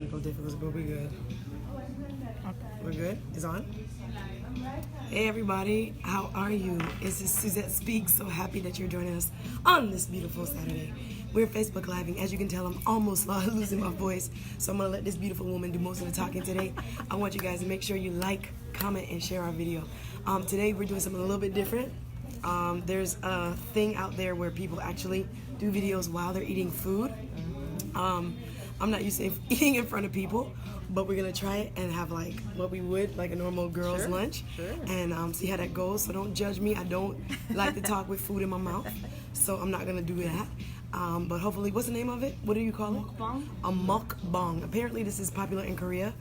Technical difficulties, but we're good. We're good? It's on? Hey everybody, how are you? This is Suzette Speaks. So happy that you're joining us on this beautiful Saturday. We're Facebook Living. As you can tell, I'm almost losing my voice, so I'm going to let this beautiful woman do most of the talking today. I want you guys to make sure you like, comment, and share our video. Today we're doing something a little bit different. There's a thing out there where people actually do videos while they're eating food. I'm not used to eating in front of people, but we're gonna try it and have like what we would like a normal girl's lunch, and see how that goes. So don't judge me. I don't like to talk with food in my mouth, so I'm not gonna do that. But hopefully, what's the name of it? What do you call it? Mukbang. A mukbang. Apparently, this is popular in Korea.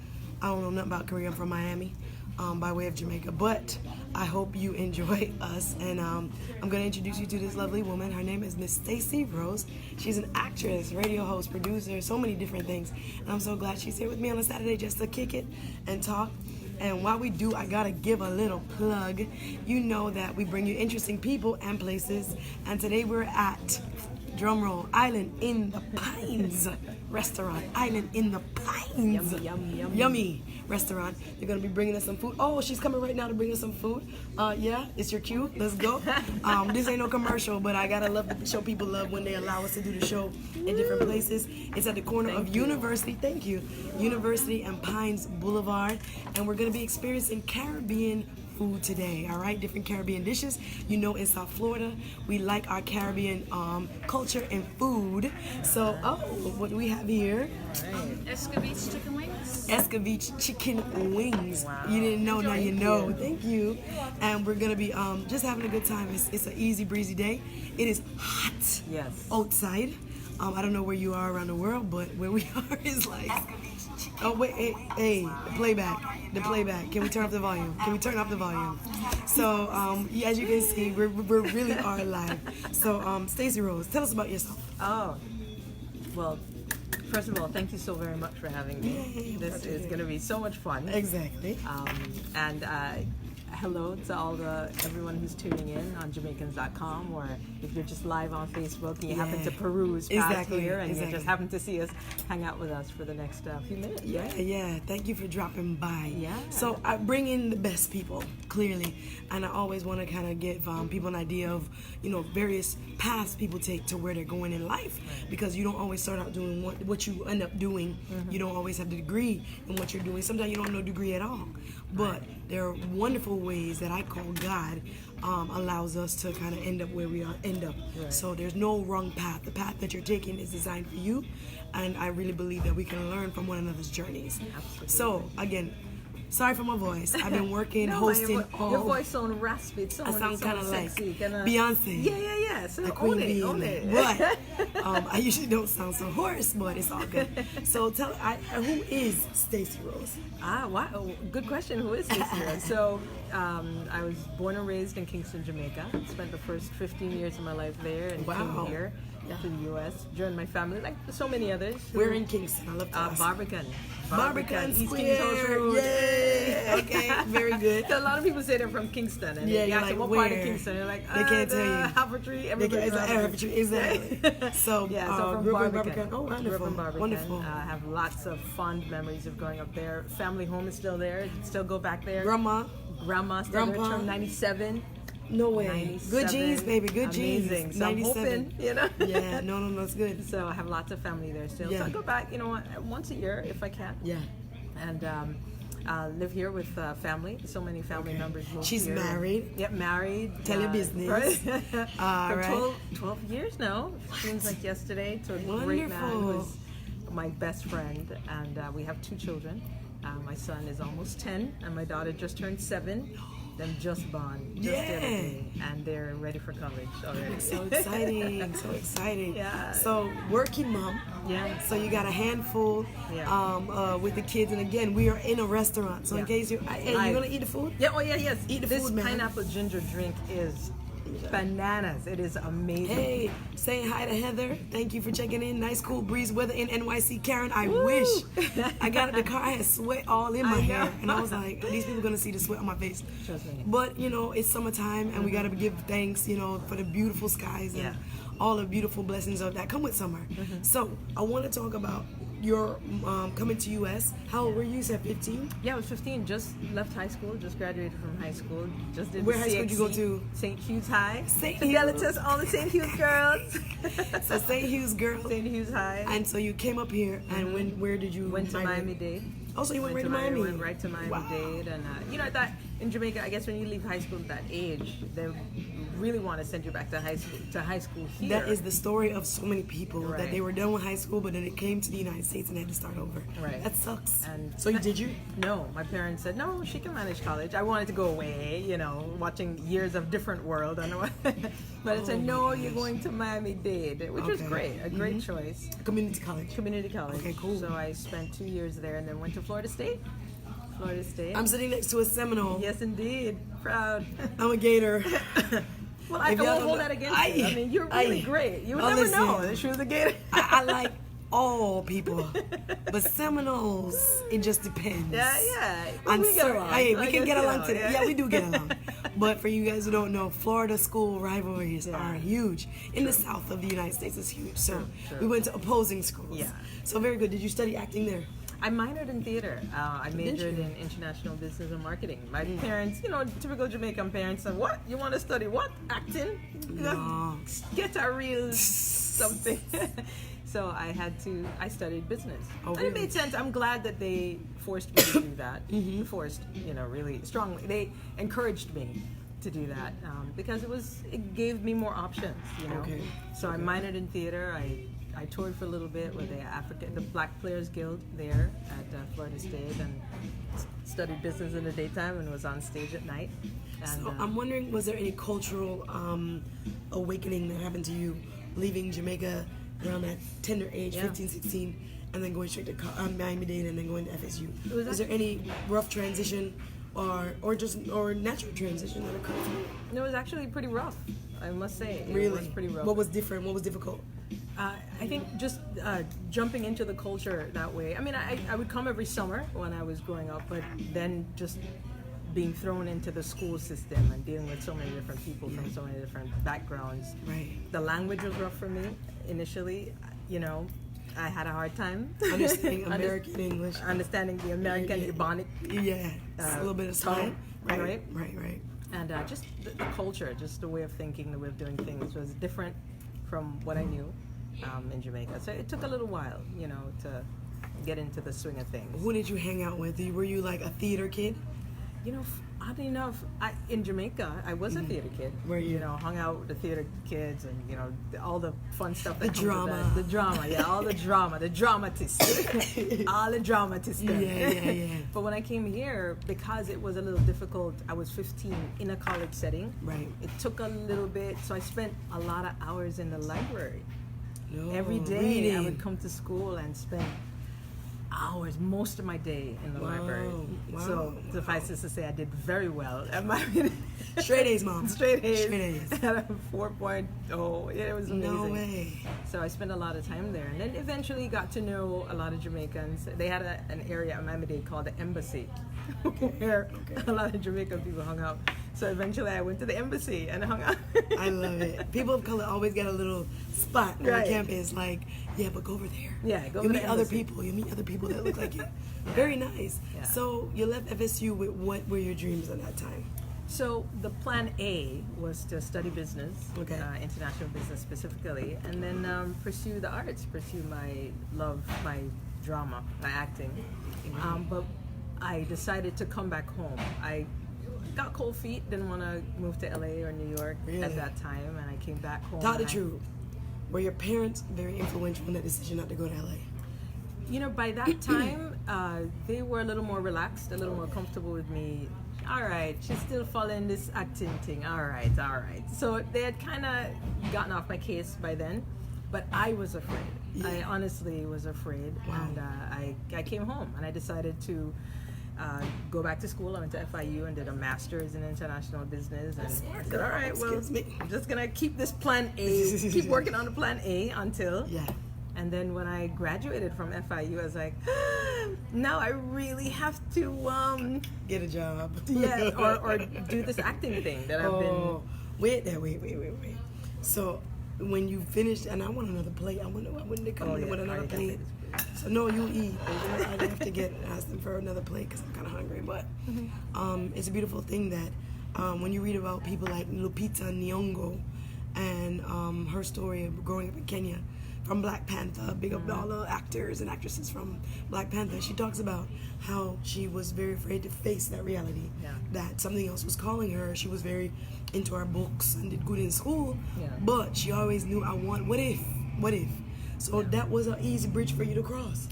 I don't know nothing about Korea. I'm from Miami, by way of Jamaica, but I hope you enjoy us, and I'm going to introduce you to this lovely woman. Her name is Miss Stacy Rose. She's an actress, radio host, producer, so many different things, and I'm so glad she's here with me on a Saturday just to kick it and talk. And while we do, I gotta give a little plug. You know that we bring you interesting people and places, and today we're at drumroll, Island in the Pines restaurant. Island in the Pines. Yummy restaurant. They're gonna be bringing us some food. Oh, she's coming right now to bring us some food. Yeah, it's your cue. Let's go. This ain't no commercial, but I gotta love to show people love when they allow us to do the show in different places. It's at the corner of University. Thank you. University and Pines Boulevard, and we're gonna be experiencing Caribbean food today, all right? Different Caribbean dishes. You know, in South Florida, we like our Caribbean culture and food. So, what do we have here? Escabeche chicken wings. Escabeche chicken wings. Wow. You didn't know, now you know. Thank you. And we're gonna be just having a good time. It's an easy breezy day. It is hot outside. I don't know where you are around the world, but where we are is like, oh wait, hey, the playback. Can we turn off the volume? So, as you can see, we really are live. So, Stacy Rose, tell us about yourself. Oh, well, first of all, thank you so very much for having me. This is going to be so much fun. Exactly. And hello to everyone who's tuning in on Jamaicans.com, or if you're just live on Facebook and you happen to peruse past here and you just happen to see us, hang out with us for the next few minutes. Yeah. Thank you for dropping by. Yeah. So I bring in the best people, clearly, and I always want to kind of give people an idea of, various paths people take to where they're going in life, because you don't always start out doing what you end up doing. You don't always have the degree in what you're doing. Sometimes you don't have no degree at all, but there are wonderful ways that I call God allows us to kind of end up where we end up. So there's no wrong path. The path that you're taking is designed for you, and I really believe that we can learn from one another's journeys. Absolutely. So again, sorry for my voice. I've been working, hosting. Your voice sounds raspy. I sound kind of like sexy, Beyonce. Yeah. So the Queen Bee. Own it. But I usually don't sound so hoarse, but it's all good. So who is Stacy Rose? Wow. Good question. Who is Stacy Rose? So I was born and raised in Kingston, Jamaica. Spent the first 15 years of my life there, and came here to the U.S. Joined my family, like so many others. We're in Kingston. I love to ask. Barbican East Square. Kings House Road. Yay! Okay, very good. So a lot of people say they're from Kingston, and you're ask like, them what where? part of Kingston. They're like, they can't tell you. Havertree. Everybody's Havertree, exactly. So, so from Barbican. Oh, wonderful. Wonderful. I have lots of fond memories of growing up there. Family home is still there. Still go back there. Grandma still there. Turned 97. No way. Good genes, baby. Good Amazing. genes. So 97. Hoping, Yeah, no, it's good. So I have lots of family there still. So I go back, once a year if I can. Yeah. And live here with family. So many family members moved She's here. married. Yep, married. Tell your business. Right? For 12 years now. Seems like yesterday. To a great man who is my best friend. And we have 2 children. My son is almost 10, and my daughter just turned 7. Them just born, the other day, and they're ready for college already. So exciting, so exciting. Yeah. So working mom. Yeah. So you got a handful with the kids, and again, we are in a restaurant. So in case you gonna eat the food? Yeah. Oh yeah. Yes. Eat the this food, man. Pineapple ginger drink is bananas. It is amazing. Hey, saying hi to Heather. Thank you for checking in. Nice cool breeze weather in NYC. Karen, I wish. I got in the car. I had sweat all in my hair, and I was like, these people gonna see the sweat on my face. Trust me. But it's summertime, and we gotta give thanks, for the beautiful skies and all the beautiful blessings of that come with summer. So I want to talk about you're coming to U.S. How old were you? You said 15? Yeah, I was 15. Just left high school. Just graduated from high school. Just did Where the high school did you go to? St. Hugh's High. St. Fidelitas, all the St. Hugh's girls. So St. Hugh's girl. St. Hugh's High. And so you came up here, and where did you Went to Miami-Dade. Oh, so you went right to Miami? Went right to Miami-Dade. And, I thought in Jamaica, I guess when you leave high school at that age, they really want to send you back to high school here. That is the story of so many people, Right. that they were done with high school, but then it came to the United States and they had to start over. Right. That sucks. And so did you? No, my parents said, no, she can manage college. I wanted to go away, watching years of different world. But I said, no, you're going to Miami-Dade, which was great, a great choice. Community college. Community college. Okay, cool. So I spent 2 years there and then went to Florida State. I'm sitting next to a Seminole. Yes, indeed. Proud. I'm a Gator. Well, I won't hold that against you. I mean, you're really great. You would never know that she was a Gator. I like all people, but Seminoles, it just depends. Yeah. I'm we get sorry. along. Hey, we can get along today. Yeah. Yeah, we do get along. But for you guys who don't know, Florida school rivalries are huge. In the south of the United States, it's huge. So we went to opposing schools. Yeah. So very good. Did you study acting there? I minored in theater. I majored in international business and marketing. My parents, typical Jamaican parents said, what? You want to study what? Acting? No. Get a real something. So I studied business. Oh, and it made sense. I'm glad that they forced me to do that. Forced, really strongly. They encouraged me to do that because it gave me more options, Okay. So I minored in theater. I toured for a little bit with the Black Players Guild there at Florida State, and studied business in the daytime and was on stage at night. And, So I'm wondering, was there any cultural awakening that happened to you leaving Jamaica around that tender age, 15, 16, and then going straight to Miami-Dade and then going to FSU? Was there any rough transition or natural transition that occurred for you? it was actually pretty rough, I must say. Really? It was pretty rough. What was different? What was difficult? I think just jumping into the culture that way. I mean, I would come every summer when I was growing up, but then just being thrown into the school system and dealing with so many different people from so many different backgrounds. Right. The language was rough for me initially. I had a hard time Understanding American English. understanding the American Ebonic. Yeah, a little bit of slang. Right. And just the culture, just the way of thinking, the way of doing things was different from what I knew in Jamaica. So it took a little while, to get into the swing of things. Who did you hang out with? Were you like a theater kid? Oddly enough, in Jamaica, I was a theater kid. Were you? Hung out with the theater kids and, all the fun stuff that The comes drama. with that. The drama, yeah, all the drama, the dramatists. All the dramatists. Yeah. But when I came here, because it was a little difficult, I was 15 in a college setting. Right. It took a little bit, so I spent a lot of hours in the library. No, Every day reading. I would come to school and spend hours, most of my day in the library. Wow. So suffice it to say, I did very well at my Straight A's, Mom. Straight A's. Straight A's. At a 4.0. Yeah, it was amazing. No way. So I spent a lot of time there, and then eventually got to know a lot of Jamaicans. They had an area in Miami-Dade called the Embassy, where a lot of Jamaican people hung out. So eventually I went to the embassy and hung out. I love it. People of color always get a little spot on Right. campus, like, yeah, but go over there. Yeah, go You to meet the other embassy. people. You meet other people that look like you. Very nice. Yeah. So you left FSU with what were your dreams at that time? So the plan A was to study business, Okay. International business specifically, and then pursue the arts, pursue my love, my drama, my acting. But I decided to come back home. I got cold feet, didn't want to move to LA or New York Really? at that time, and I came back home. Tell the and truth. Were your parents very influential in that decision not to go to LA? By that time, they were a little more relaxed, a little more comfortable with me. All right, she's still following this acting thing. All right. So they had kind of gotten off my case by then, but I was afraid. Yeah. I honestly was afraid, Wow. and I came home and I decided to go back to school. I went to FIU and did a master's in international business. And I said, all right, well, Excuse me. I'm just gonna keep this plan A, keep working on the plan A until. Yeah. And then when I graduated from FIU, I was like, now I really have to, Get a job. or do this acting thing that I've been. Wait. So when you finish, and I want another plate. I wonder why wouldn't they come in with another plate? So no, you eat. I'd have to ask them for another plate because I'm kind of hungry. But it's a beautiful thing that when you read about people like Lupita Nyong'o and her story of growing up in Kenya from Black Panther, big up all the actors and actresses from Black Panther. She talks about how she was very afraid to face that reality, that something else was calling her. She was very into her books and did good in school, but she always knew, what if? So that was an easy bridge for you to cross.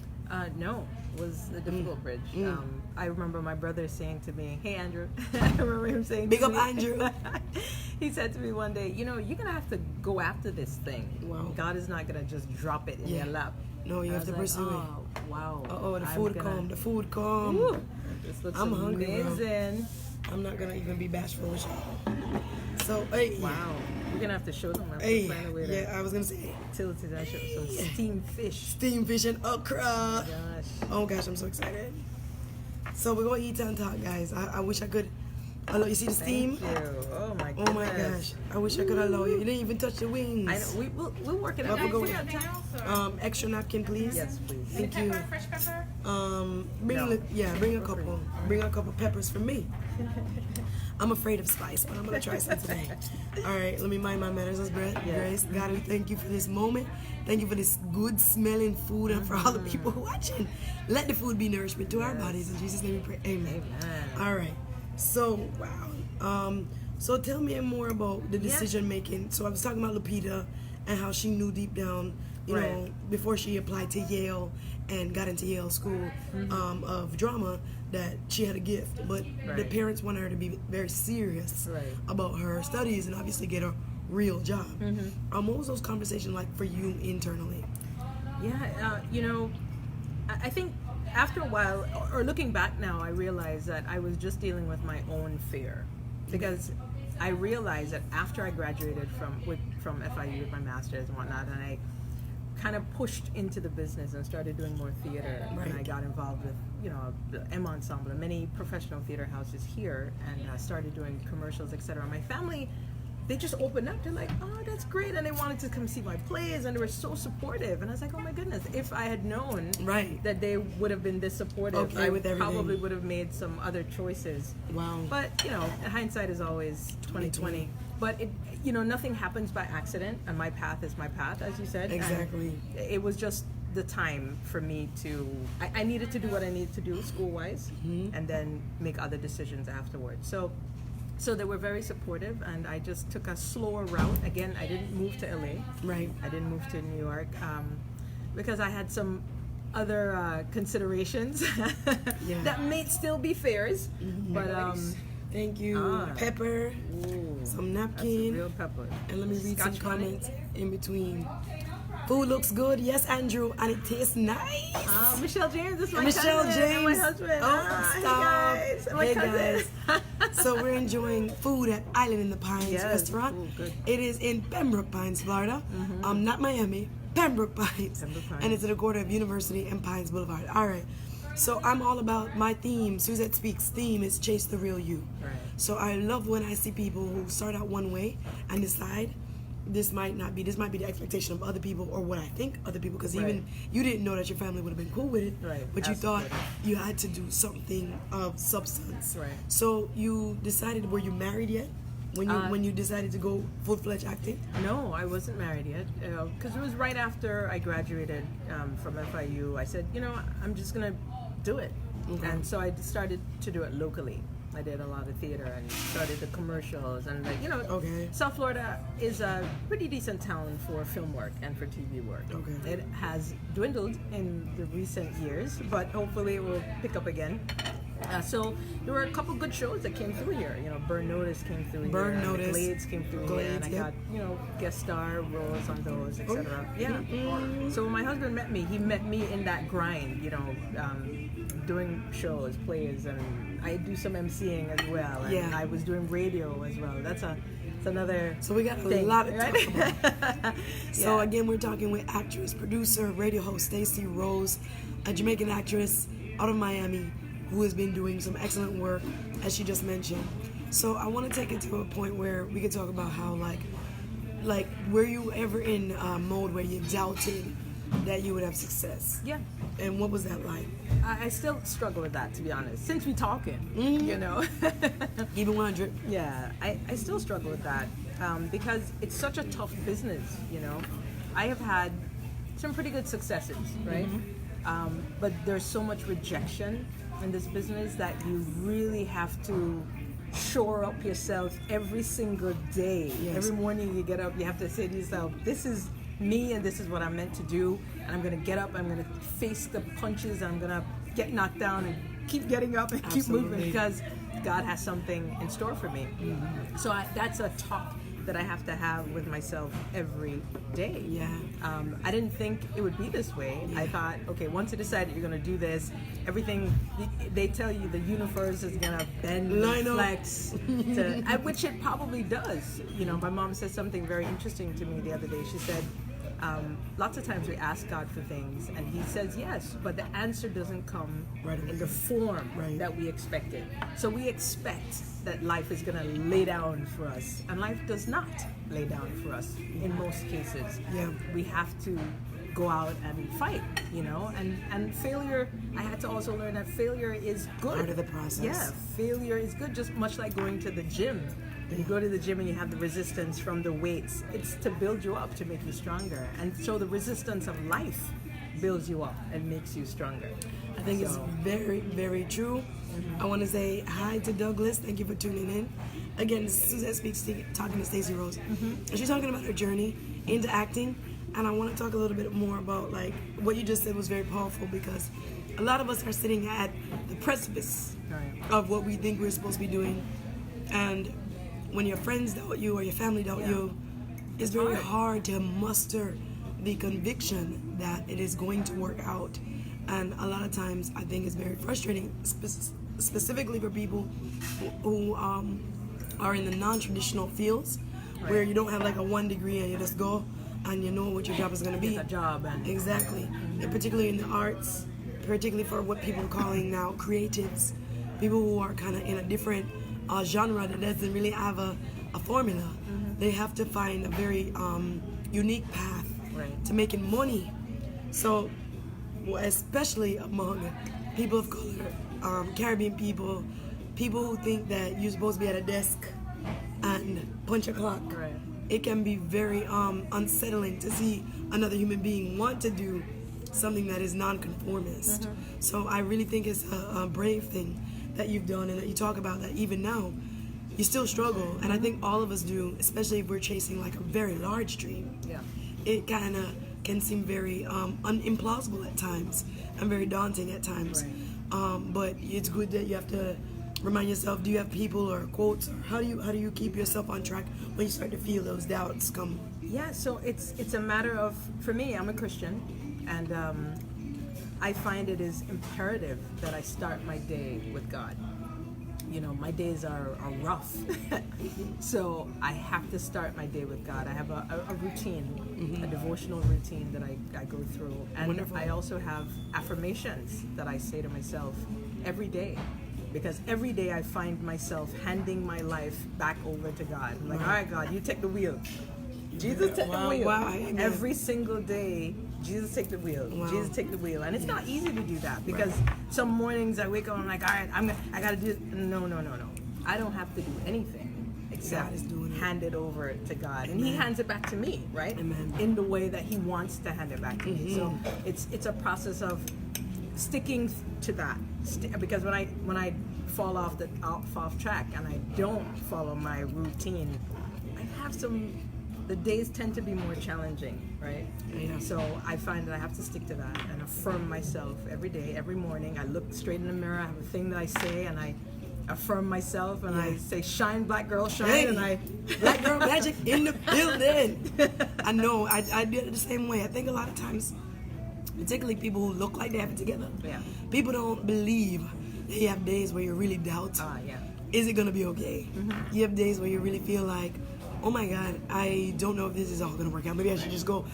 No, it was a difficult bridge. I remember my brother saying to me, "Hey, Andrew," I remember him saying, "Big up, Andrew." He said to me one day, "You're gonna have to go after this thing. Wow. God is not gonna just drop it in your lap." No, you have to pursue it. Wow. The food come. Woo, this looks amazing. I'm not gonna even be bashful with you. So, hey. Wow. We're gonna have to show them. Hey, I was gonna say. Till today, some steamed fish. Steamed fish and okra. Oh gosh, I'm so excited. So we're gonna eat and talk, guys. I wish I could allow you. See the steam? Thank you. Oh my goodness. Oh my gosh. I wish I could allow you. You didn't even touch the wings. I know. We'll work it out. Extra napkin, please. Yes, please. Thank you. Fresh pepper? Bring a couple. Bring a couple peppers for me. I'm afraid of spice, but I'm gonna try some today. All right, let me mind my manners. Let's Grace. God, we thank you for this moment. Thank you for this good smelling food, and for all the people watching. Let the food be nourishment to our bodies. In Jesus' name we pray. Amen. All right. So wow. So tell me more about the decision making. So I was talking about Lupita and how she knew deep down, you know, before she applied to Yale and got into Yale School of Drama, that she had a gift, but the parents wanted her to be very serious about her studies and obviously get a real job. What was those conversations like for you internally? Yeah, I think after a while, or looking back now, I realized that I was just dealing with my own fear, because I realized that after I graduated from FIU with my master's and whatnot, and I kind of pushed into the business and started doing more theater, and I got involved with the M Ensemble and many professional theater houses here, and started doing commercials, etc. My family, they just opened up. They're like, "Oh, that's great," and they wanted to come see my plays, and they were so supportive. And I was like, "Oh my goodness! If I had known that they would have been this supportive, I probably would have made some other choices." Wow! But hindsight is always 20/20. But nothing happens by accident, and my path is my path, as you said. Exactly. And it was just the time for me to. I needed to do what I needed to do school-wise, and then make other decisions afterwards. So they were very supportive, and I just took a slower route. Again, I didn't move to LA. Right. I didn't move to New York because I had some other considerations that may still be fairs. But thank you. Pepper, some napkin, real pepper, and let me read some comments in between. Food looks good, yes, Andrew, and it tastes nice. Michelle James, this is my Michelle cousin James. and my husband. Stop. Hey guys. So we're enjoying food at Island in the Pines restaurant. Ooh, good. It is in Pembroke Pines, Florida. Not Miami, Pembroke Pines. And it's at the corner of University and Pines Boulevard. All right. So I'm all about my theme. Suzette Speaks theme is chase the real you. Right. So I love when I see people who start out one way and decide this might be the expectation of other people or what I think other people, because even you didn't know that your family would have been cool with it, but you thought you had to do something of substance. Right. So you decided, were you married yet when you decided to go full-fledged acting? No, I wasn't married yet, because it was right after I graduated from FIU. I said, I'm just gonna do it, and so I started to do it locally. I did a lot of theater and started the commercials, and South Florida is a pretty decent town for film work and for TV work. It has dwindled in the recent years, but hopefully it will pick up again. So there were a couple good shows that came through here. Burn Notice came through here. Burn Notice. Glades came through here, and I got guest star roles on those, etc. So when my husband met me, he met me in that grind. Doing shows, plays, and I do some emceeing as well. And I was doing radio as well. That's another. So we got a lot to talk about. So again, we're talking with actress, producer, radio host Stacy Rose, a Jamaican actress out of Miami, who has been doing some excellent work, as she just mentioned. So I want to take it to a point where we can talk about how, like like, were you ever in a mode where you doubted that you would have success? Yeah. And what was that like? I still struggle with that, to be honest. Since we talking, Mm-hmm. you know. Even 100. Yeah, I still struggle with that because it's such a tough business, you know. I have had some pretty good successes, right? But there's so much rejection in this business that you really have to shore up yourself every single day. Yes. Every morning you get up, you have to say to yourself, this is me and this is what I'm meant to do. And I'm going to get up, I'm going to face the punches, I'm going to get knocked down and keep getting up and keep Absolutely. moving because God has something in store for me. So that's a talk that I have to have with myself every day. Yeah. I didn't think it would be this way. I thought, okay, once you decide you're going to do this, everything, they tell you the universe is going to bend Line and up. flex, which it probably does. You know, my mom said something very interesting to me the other day. She said, lots of times we ask God for things and he says yes, but the answer doesn't come Right away. in the form Right. that we expected. So we expect that life is going to lay down for us, and life does not lay down for us in most cases. Yeah. We have to go out and fight, you know, and failure, I had to also learn that failure is good. Part of the process. Yeah, failure is good, just much like going to the gym. When you go to the gym and you have the resistance from the weights, it's to build you up, to make you stronger. And so the resistance of life builds you up and makes you stronger. I think it's very, very true. I want to say hi to Douglas. Thank you for tuning in. Again, this is Suzette Speaks talking to Stacy Rose. And she's talking about her journey into acting. And I want to talk a little bit more about, like, what you just said was very powerful, because a lot of us are sitting at the precipice Right. of what we think we're supposed to be doing. And when your friends doubt you or your family doubt Yeah. you, it's very hard to muster the conviction that it is going to work out. And a lot of times I think it's very frustrating, specifically for people who are in the non-traditional fields, where you don't have like a 1 degree and you just go and you know what your job is going to be. It's a job. And Exactly. And particularly in the arts, particularly for what people are calling now creatives, people who are kind of in a different genre that doesn't really have a formula. They have to find a very unique path Right. to making money. So, especially among people of color, Caribbean people, people who think that you're supposed to be at a desk and punch a clock. Right. It can be very unsettling to see another human being want to do something that is non-conformist. So I really think it's a brave thing that you've done, and that you talk about that even now you still struggle. And I think all of us do, especially if we're chasing like a very large dream. Yeah. It kind of can seem very implausible at times and very daunting at times. Right. But it's good that you have to remind yourself. Do you have people or quotes, or how do you keep yourself on track when you start to feel those doubts come? Yeah, so it's a matter of, for me, I'm a Christian, and I find it is imperative that I start my day with God. You know, my days are rough, so I have to start my day with God. I have a routine, a devotional routine that I go through, and Wonderful. I also have affirmations that I say to myself every day. Because every day I find myself handing my life back over to God. I'm like, all right, God, you take the wheel. Jesus take the wheel. Wow, amen. Every single day, Jesus take the wheel. Wow. Jesus take the wheel. And it's not easy to do that, because some mornings I wake up and I'm like, all right, I got to do it. No. I don't have to do anything except God is doing it. hand it over to God. And He Amen. hands it back to me, right? Amen. In the way that He wants to hand it back to me. So it's a process of sticking to that, because when I fall off track and I don't follow my routine, I have the days tend to be more challenging, right? Yeah. So I find that I have to stick to that and affirm myself every day, every morning. I look straight in the mirror, I have a thing that I say, and I affirm myself, and I say, shine, black girl, shine. Hey, And I Black girl magic in the building. I know, I do it the same way. I think a lot of times, particularly people who look like they have it together, Yeah. people don't believe that you have days where you really doubt, yeah. is it going to be okay? You have days where you really feel like, oh my God, I don't know if this is all going to work out. Maybe I should just go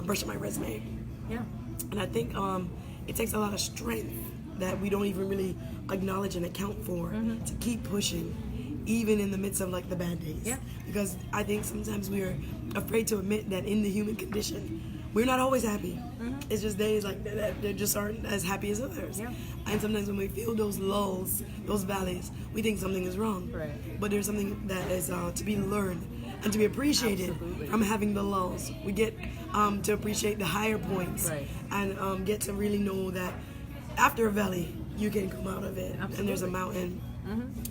brush up my resume. Yeah. And I think it takes a lot of strength that we don't even really acknowledge and account for to keep pushing. even in the midst of like the bad days. Yeah. Because I think sometimes we are afraid to admit that in the human condition, we're not always happy. It's just days like that just aren't as happy as others. Yeah. And sometimes when we feel those lulls, those valleys, we think something is wrong. Right. But there's something that is to be learned and to be appreciated. Absolutely. From having the lulls. We get to appreciate the higher points. Right. And get to really know that after a valley, you can come out of it. Absolutely. And there's a mountain.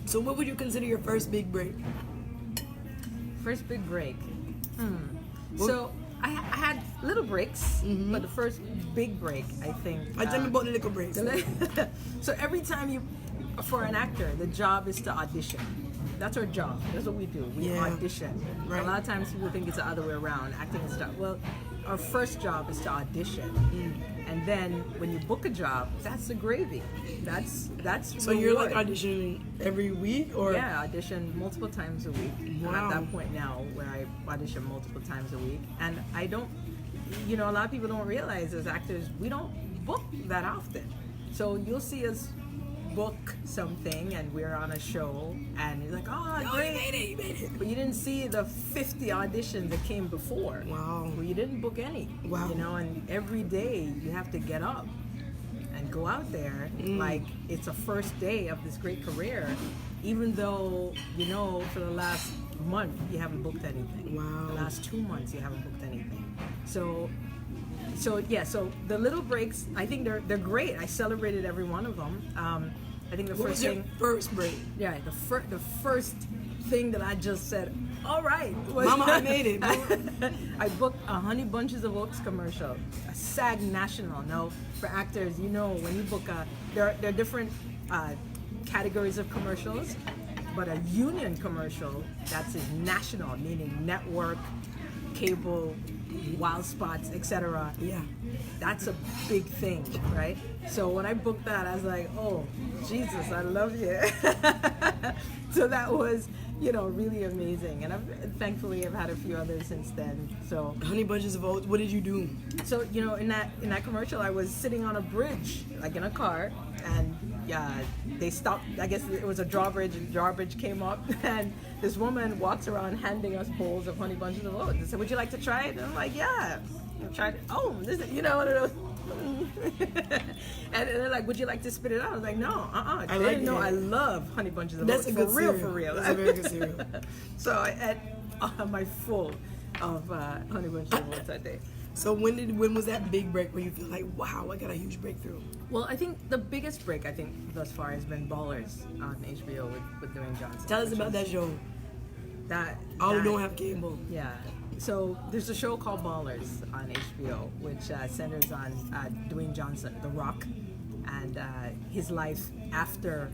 So what would you consider your first big break? First big break. So I had little breaks, but the first big break, I think. Tell me about the little breaks. So every time for an actor, the job is to audition. That's our job. That's what we do. We audition. Right. A lot of times people think it's the other way around, acting and stuff. Well, our first job is to audition. And then when you book a job, that's the gravy. That's So you're like reward. auditioning every week, or Yeah, I audition multiple times a week. I'm Wow. at that point now where I audition multiple times a week. And I don't, a lot of people don't realize as actors, we don't book that often. So you'll see us book something and we're on a show and you're like, oh, great. you made it. But you didn't see the 50 auditions that came before. Wow. Well, you didn't book any. Wow. And every day you have to get up and go out there like it's a first day of this great career, even though, for the last month you haven't booked anything. Wow. The last 2 months you haven't booked anything. So the little breaks, I think they're great. I celebrated every one of them. I think the What first was your thing, first break? yeah, the first thing that I just said, all right, was Mama, I made it. I booked a Honey Bunches of Oats commercial, a SAG National. Now, for actors, when you book there are different categories of commercials, but a union commercial that's is national, meaning network, cable, wild spots, etc. Yeah. That's a big thing, right? So when I booked that, I was like, oh, Jesus, I love you. So that was, really amazing. And thankfully I've had a few others since then. So Honey Bunches of Oats, what did you do? So, in that commercial, I was sitting on a bridge, like in a car, and they stopped. I guess it was a drawbridge, and the drawbridge came up, and this woman walks around handing us bowls of Honey Bunches of Oats. They said, would you like to try it? And I'm like, yeah. I tried it. Oh, this is, one of those. And they're like, would you like to spit it out? I was like, no, I They like didn't know it. I love Honey Bunches of That's Oats. a good cereal. For real. That's a very good cereal. So I ate my full of Honey Bunches of Oats that day. So when was that big break where you feel like, wow, I got a huge breakthrough? Well, I think the biggest break thus far has been Ballers on HBO with Dwayne Johnson. Tell us about that show. All who don't have cable. Yeah. So there's a show called Ballers on HBO, which centers on Dwayne Johnson, The Rock, and his life after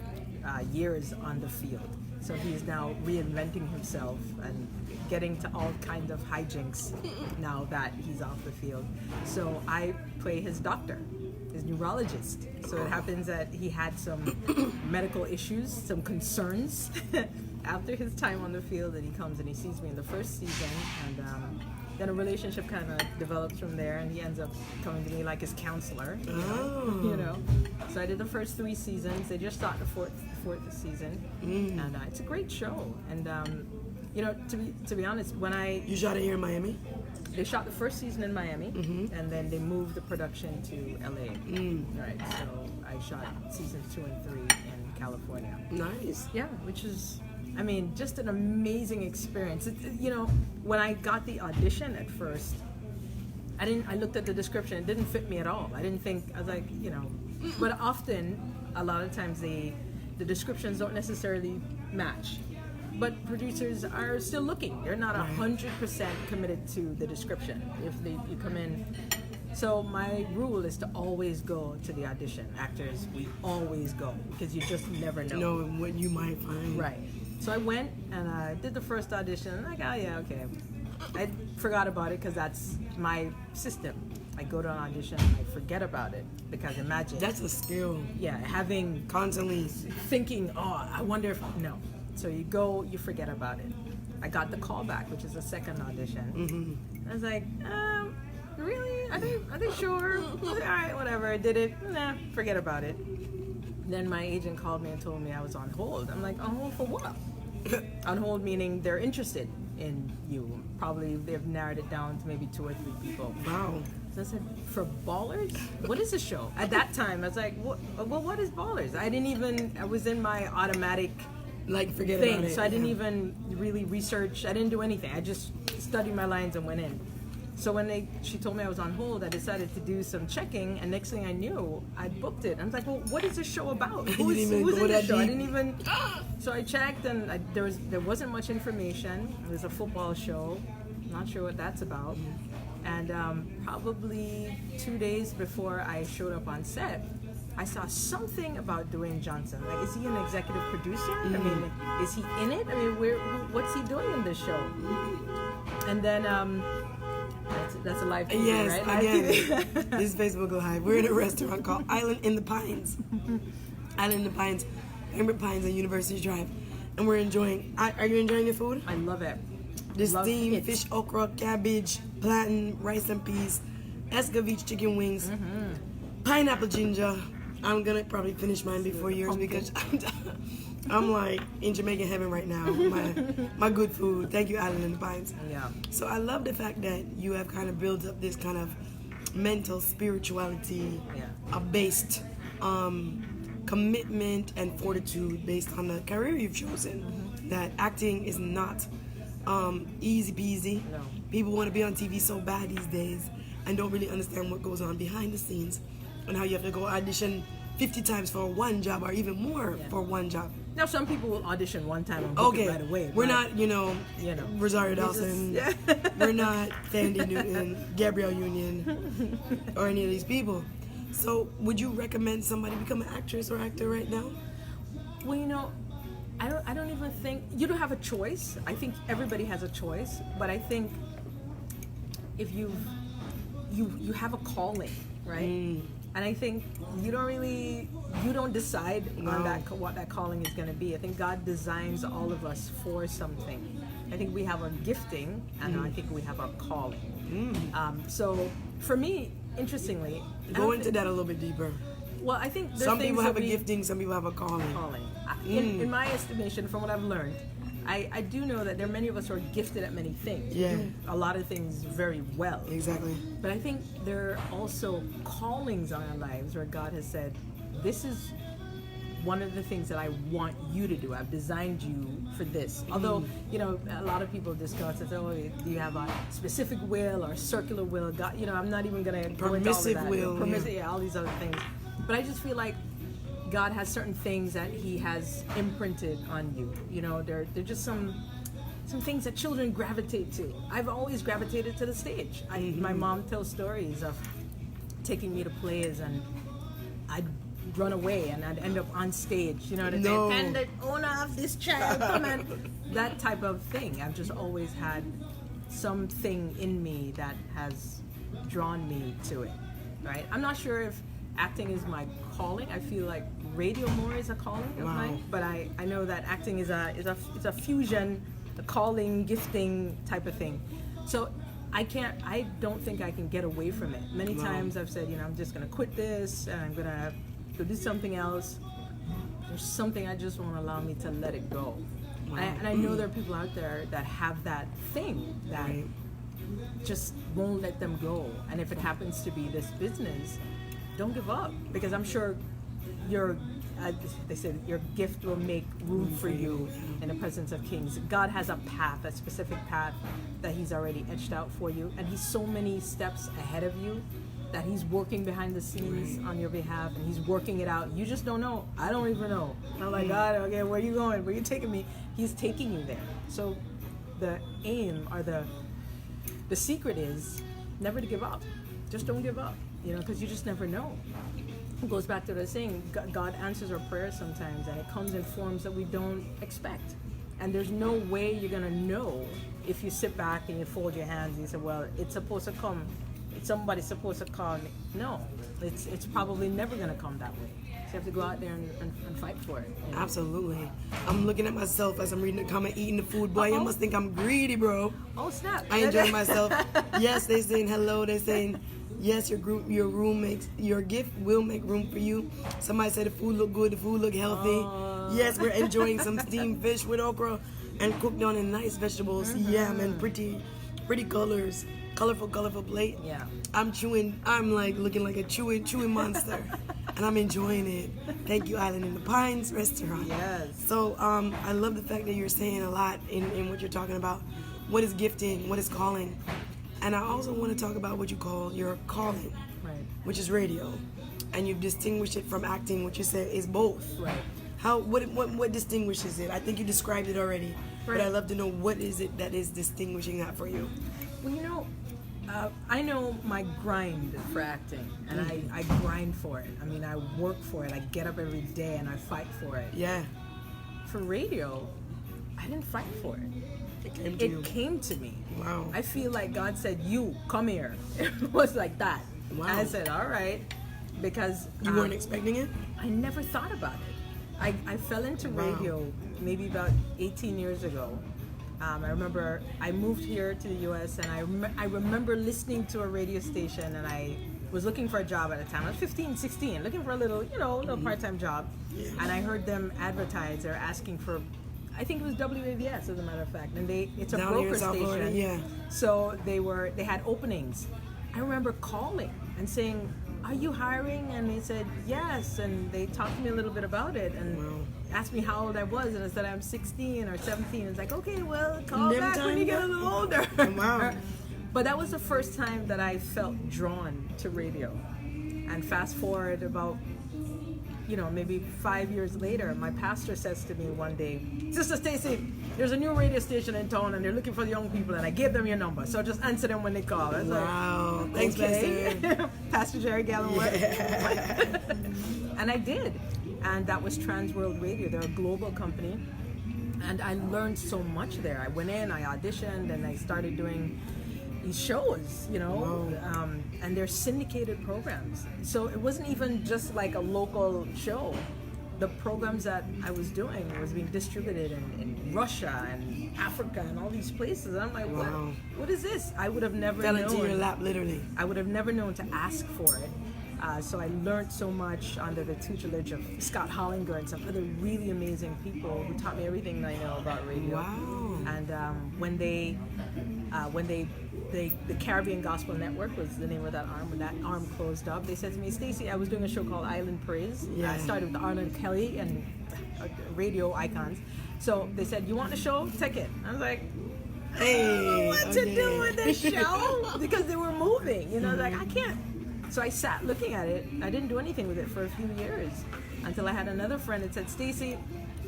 years on the field. So he's now reinventing himself and getting to all kind of hijinks now that he's off the field. So I play his doctor, his neurologist. So it happens that he had some medical issues, some concerns after his time on the field, and he comes and he sees me in the first season, and then a relationship kind of develops from there, and he ends up coming to me like his counselor. Oh. So I did the first 3 seasons. They just started the fourth season, and it's a great show. And to be honest, You shot it here in Miami? they shot the first season in Miami, and then they moved the production to LA. Right. So I shot seasons 2 and 3 in California. Nice. Yeah, which is, just an amazing experience. When I got the audition at first, I looked at the description, it didn't fit me at all. I didn't think, I was like, but often, a lot of times the descriptions don't necessarily match. But producers are still looking. They're not 100% committed to the description if you come in. So my rule is to always go to the audition. Actors, we always go because you just never know. Knowing what you might find. Right. So I went and I did the first audition. And like, oh yeah, okay. I forgot about it because that's my system. I go to an audition and I forget about it because imagine. That's a skill. Yeah, having Constantly. thinking, oh, I wonder if no. So you go, you forget about it. I got the call back, which is the second audition. I was like, really? Are they sure? All right, whatever. I did it. Nah, forget about it. Then my agent called me and told me I was on hold. I'm like, on hold for what? On hold meaning they're interested in you. Probably they've narrowed it down to maybe 2 or 3 people. Wow. So I said, for Ballers? What is the show? At that time, I was like, what is Ballers? I was in my automatic Like, forget thing. about it. So I didn't even really research. I didn't do anything. I just studied my lines and went in. So when she told me I was on hold, I decided to do some checking, and next thing I knew, I booked it. I was like, well, what is this show about? Who's in the show? I didn't even. So I checked, and there wasn't much information. It was a football show. I'm not sure what that's about. And probably 2 days before I showed up on set, I saw something about Dwayne Johnson. Like, is he an executive producer? I mean, is he in it? I mean, what's he doing in this show? And then that's a live TV, Yes, right? again, this is Facebook Live. We're in a restaurant called Island in the Pines. Island in the Pines, Pembroke Pines on University Drive. And we're enjoying, are you enjoying your food? I love it. This Love steamed it. fish, okra, cabbage, plantain, rice and peas, escovitch chicken wings, pineapple ginger. I'm gonna probably finish mine before yours because I'm like in Jamaican heaven right now. My good food. Thank you, Island in the Pines. Yeah. So I love the fact that you have kind of built up this kind of mental spirituality based commitment and fortitude based on the career you've chosen. That acting is not easy peasy. No. People want to be on TV so bad these days and don't really understand what goes on behind the scenes and how you have to go audition 50 times for one job or even more for one job. Now, some people will audition one time and book it right away. We're but, not, Rosario Dawson. We're not Sandy Newton, Gabrielle Union, or any of these people. So, would you recommend somebody become an actress or actor right now? Well, I don't even think you don't have a choice. I think everybody has a choice, but I think if you have a calling, right? And I think you don't decide on what that calling is going to be. I think God designs all of us for something. I think we have a gifting, and I think we have a calling. So for me, interestingly, Go into that a little bit deeper. well, I think Some people have a gifting, some people have a calling. In my estimation, from what I've learned, I do know that there are many of us who are gifted at many things. Yeah. We do a lot of things very well. Exactly. But I think there are also callings on our lives where God has said, this is one of the things that I want you to do. I've designed you for this. Although, a lot of people discuss and say, oh, do you have a specific will or circular will? God, I'm not even going to go into all of that. Permissive will. Permissive, all these other things. But I just feel like God has certain things that He has imprinted on you. They're just some things that children gravitate to. I've always gravitated to the stage. My mom tells stories of taking me to plays, and I'd run away and I'd end up on stage. You know what I'm saying? And the owner of this child, come on. That type of thing. I've just always had something in me that has drawn me to it. Right? I'm not sure if acting is my calling. I feel like radio more is a calling of mine, but I know that acting is a fusion, a calling, gifting type of thing. So I don't think I can get away from it. Many times I've said, I'm just gonna quit this and I'm gonna go do something else. There's something I just won't allow me to let it go. And I know there are people out there that have that thing that just won't let them go. And if it happens to be this business, don't give up, because I'm sure they said your gift will make room for you in the presence of kings. God has a path, a specific path that He's already etched out for you, and He's so many steps ahead of you that He's working behind the scenes on your behalf, and He's working it out. You just don't know. I don't even know. I'm like, God, okay, where are you going? Where are you taking me? He's taking you there. So the aim or the secret is never to give up. Just don't give up. Because you just never know. It goes back to the saying, God answers our prayers sometimes, and it comes in forms that we don't expect. And there's no way you're going to know if you sit back and you fold your hands and you say, well, it's supposed to come. Somebody's supposed to call me. No, it's probably never going to come that way. So you have to go out there and fight for it. Absolutely. I'm looking at myself as I'm reading the comment, eating the food. Boy, you must think I'm greedy, bro. Oh, snap. I enjoy myself. Yes, they're saying hello. They're saying, yes, your gift will make room for you. Somebody said the food look good, the food look healthy. Yes, we're enjoying some steamed fish with okra. And cooked on in nice vegetables, yam, and pretty colors. Colorful plate. Yeah. I'm like looking like a chewing monster. And I'm enjoying it. Thank you, Island in the Pines restaurant. Yes. So I love the fact that you're saying a lot in what you're talking about. What is gifting? What is calling? And I also want to talk about what you call your calling, Right. which is radio. And you've distinguished it from acting, which you said is both. Right. What distinguishes it? I think you described it already. But Right. I'd love to know what is it that is distinguishing that for you. Well, I know my grind for acting, and I grind for it. I mean, I work for it. I get up every day and I fight for it. Yeah. For radio, I didn't fight for it. It came to you. It came to me. Wow. I feel like God said, "You come here." It was like that. Wow. I said, "All right," because You weren't expecting it? I never thought about it. I fell into Wow. radio maybe about 18 years ago. I remember I moved here to the U.S. and I remember listening to a radio station, and I was looking for a job at the time. I was 15, 16, looking for a little part-time job. Yeah. And I heard them advertise. They're asking for, I think it was WAVS as a matter of fact, and it's a Down here in broker South station. Florida, yeah. So they had openings. I remember calling and saying, "Are you hiring?" And they said yes, and they talked to me a little bit about it and Wow. asked me how old I was, and I said I'm 16 or 17. It's like, okay, well, call Them back when you get a little older. Wow. But that was the first time that I felt drawn to radio. And fast forward about, maybe 5 years later, my pastor says to me one day, "Sister Stacy, there's a new radio station in town and they're looking for young people, and I gave them your number, so just answer them when they call." I was Wow. like, Thanks, okay. Pastor. Pastor Jerry Gallenwood. And I did. And that was Trans World Radio. They're a global company. And I learned so much there. I went in, I auditioned, and I started doing these shows, and they're syndicated programs. So it wasn't even just like a local show. The programs that I was doing was being distributed in Russia and Africa and all these places. And I'm like, Wow. what is this? I would have never Fell known. into your lap, literally. I would have never known to ask for it. So I learned so much under the tutelage of Scott Hollinger and some other really amazing people who taught me everything I know about radio. Wow. And when the Caribbean Gospel Network was the name of that arm, when that arm closed up, they said to me, "Stacy, I was doing a show called Island Praise. Yeah. I started with Arnold Kelly and radio icons. So they said, "You want the show? Take it." I was like, Hey. I don't know what to do okay. with this show because they were moving. Like I can't. So I sat looking at it. I didn't do anything with it for a few years until I had another friend that said, "Stacy,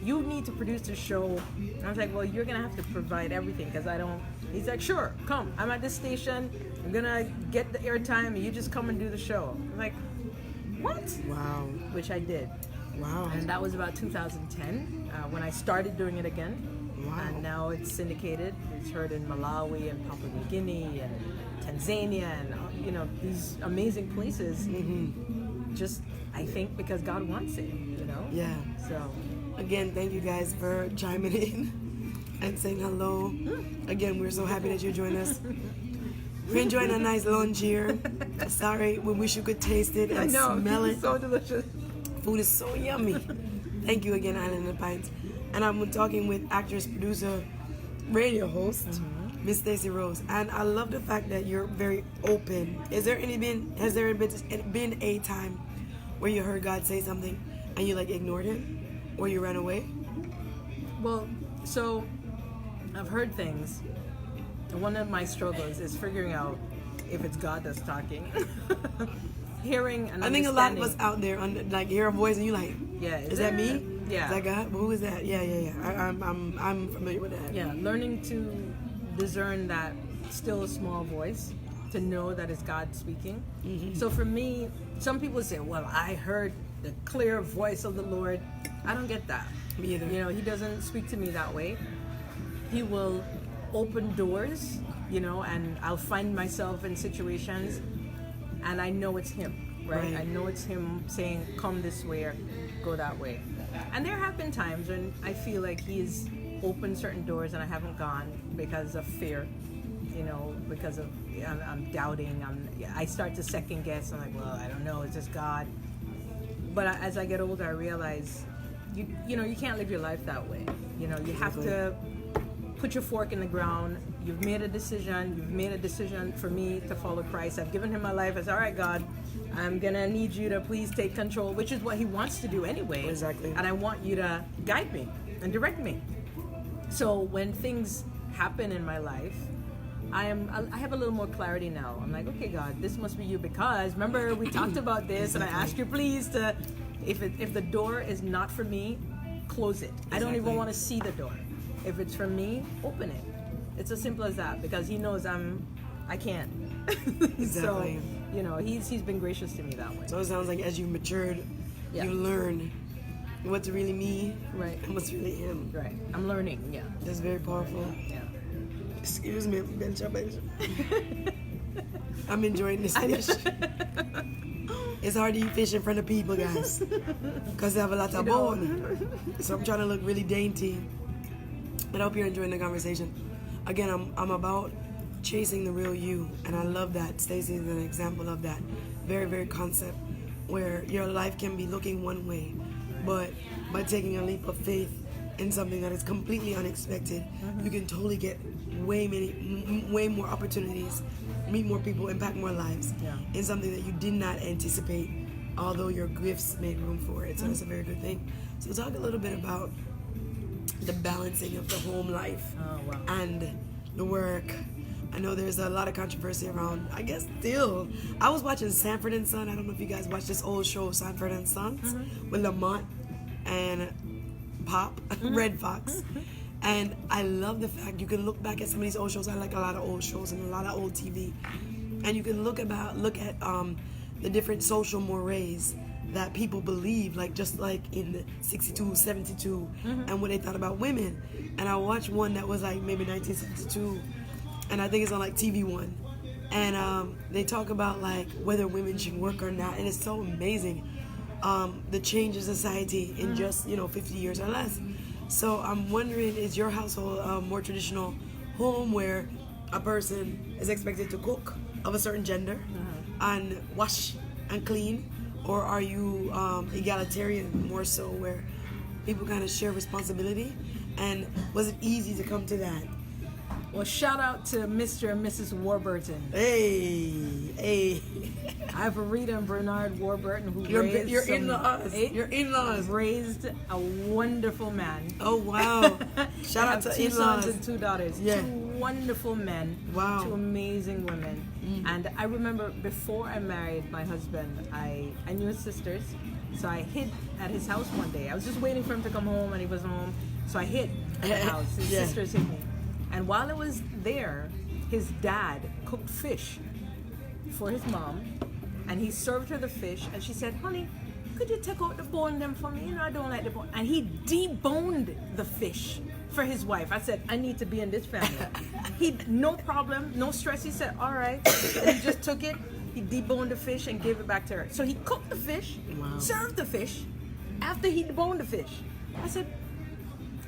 you need to produce a show." And I was like, "Well, you're gonna have to provide everything because I don't." He's like, "Sure, come. I'm at this station. I'm gonna get the airtime, and you just come and do the show." I'm like, "What?" Wow. Which I did. Wow. And that was about 2010 when I started doing it again. Wow. And now it's syndicated. It's heard in Malawi and Papua New Guinea and Tanzania and these amazing places. Just I think because God wants it. Yeah. So Again, thank you guys for chiming in and saying hello. Again, we're so happy that you joined us. We're enjoying a nice lunch here. Sorry, we wish you could taste it I and know smell it. it's so delicious. Food is so yummy. Thank you again, Island and Pines. And I'm talking with actress, producer, radio host, Miss Stacy Rose. And I love the fact that you're very open. Has there been a time where you heard God say something and you ignored it, or you ran away? Well, so I've heard things. And one of my struggles is figuring out if it's God that's talking. Hearing and I think a lot of us understanding. out there hear a voice and you Yeah, is that me? Yeah. Is that God? Who is that? Yeah. I'm familiar with that. Yeah, learning to discern that still small voice, to know that it's God speaking. So for me, some people say, "Well, I heard the clear voice of the Lord." I don't get that. Me either. He doesn't speak to me that way. He will open doors, and I'll find myself in situations and I know it's him, right? I know it's him saying, "Come this way," or "Go that way." And there have been times when I feel like he's opened certain doors and I haven't gone because of fear, because of I'm doubting. I start to second guess. I'm like, well, I don't know. It's just God. But as I get older, I realize, you can't live your life that way. You have to put your fork in the ground. You've made a decision. You've made a decision for me to follow Christ. I've given him my life. I said, all right, God, I'm going to need you to please take control, which is what he wants to do anyway. Exactly. And I want you to guide me and direct me. So when things happen in my life, I have a little more clarity now. I'm like, okay, God, this must be you, because remember we talked about this, and I asked you please to, if the door is not for me, close it. I don't even want to see the door. If it's for me, open it. It's as simple as that, because he knows I can't. Exactly. So, he's been gracious to me that way. So it sounds like as you matured, you learn what's really me, right, and what's really him. Right. I'm learning. Yeah. That's very powerful. Yeah. Excuse me, bench. I'm enjoying this fish. It's hard to eat fish in front of people, guys, because they have a lot of bone. So I'm trying to look really dainty. And I hope you're enjoying the conversation. Again, I'm about chasing the real you, and I love that. Stacy is an example of that. Very, very concept where your life can be looking one way, but by taking a leap of faith in something that is completely unexpected, you can totally get way more opportunities, meet more people, impact more lives in something that you did not anticipate, although your gifts made room for it. So that's a very good thing. So talk a little bit about the balancing of the home life and the work. I know there's a lot of controversy around, I guess still. I was watching Sanford and Son. I don't know if you guys watched this old show, Sanford and Sons, with Lamont and Pop, Red Fox. And I love the fact you can look back at some of these old shows. I like a lot of old shows and a lot of old TV. And you can look at the different social mores that people believe, just like in the 62, 72, and what they thought about women. And I watched one that was maybe 1972, and I think it's on TV One. And they talk about whether women should work or not. And it's so amazing, the change in society in just 50 years or less. So I'm wondering, is your household a more traditional home where a person is expected to cook of a certain gender and wash and clean? Or are you egalitarian more so where people kind of share responsibility? And was it easy to come to that? Well, shout out to Mr. and Mrs. Warburton. Hey. I have Rita and Bernard Warburton who Your in-laws raised a wonderful man. Oh, wow. Shout out to two in-laws. sons and 2 daughters. Yeah. 2 wonderful men. Wow. 2 amazing women. And I remember before I married my husband, I knew his sisters. So I hid at his house one day. I was just waiting for him to come home, and he was home. So I hid at the house. His sisters hid me. And while I was there, his dad cooked fish for his mom, and he served her the fish, and she said, honey, could you take out the bone them for me? I don't like the bone. And he deboned the fish for his wife. I said, I need to be in this family. No problem, no stress. He said, all right. And he just took it, he deboned the fish and gave it back to her. So he cooked the fish, served the fish, after he deboned the fish. I said,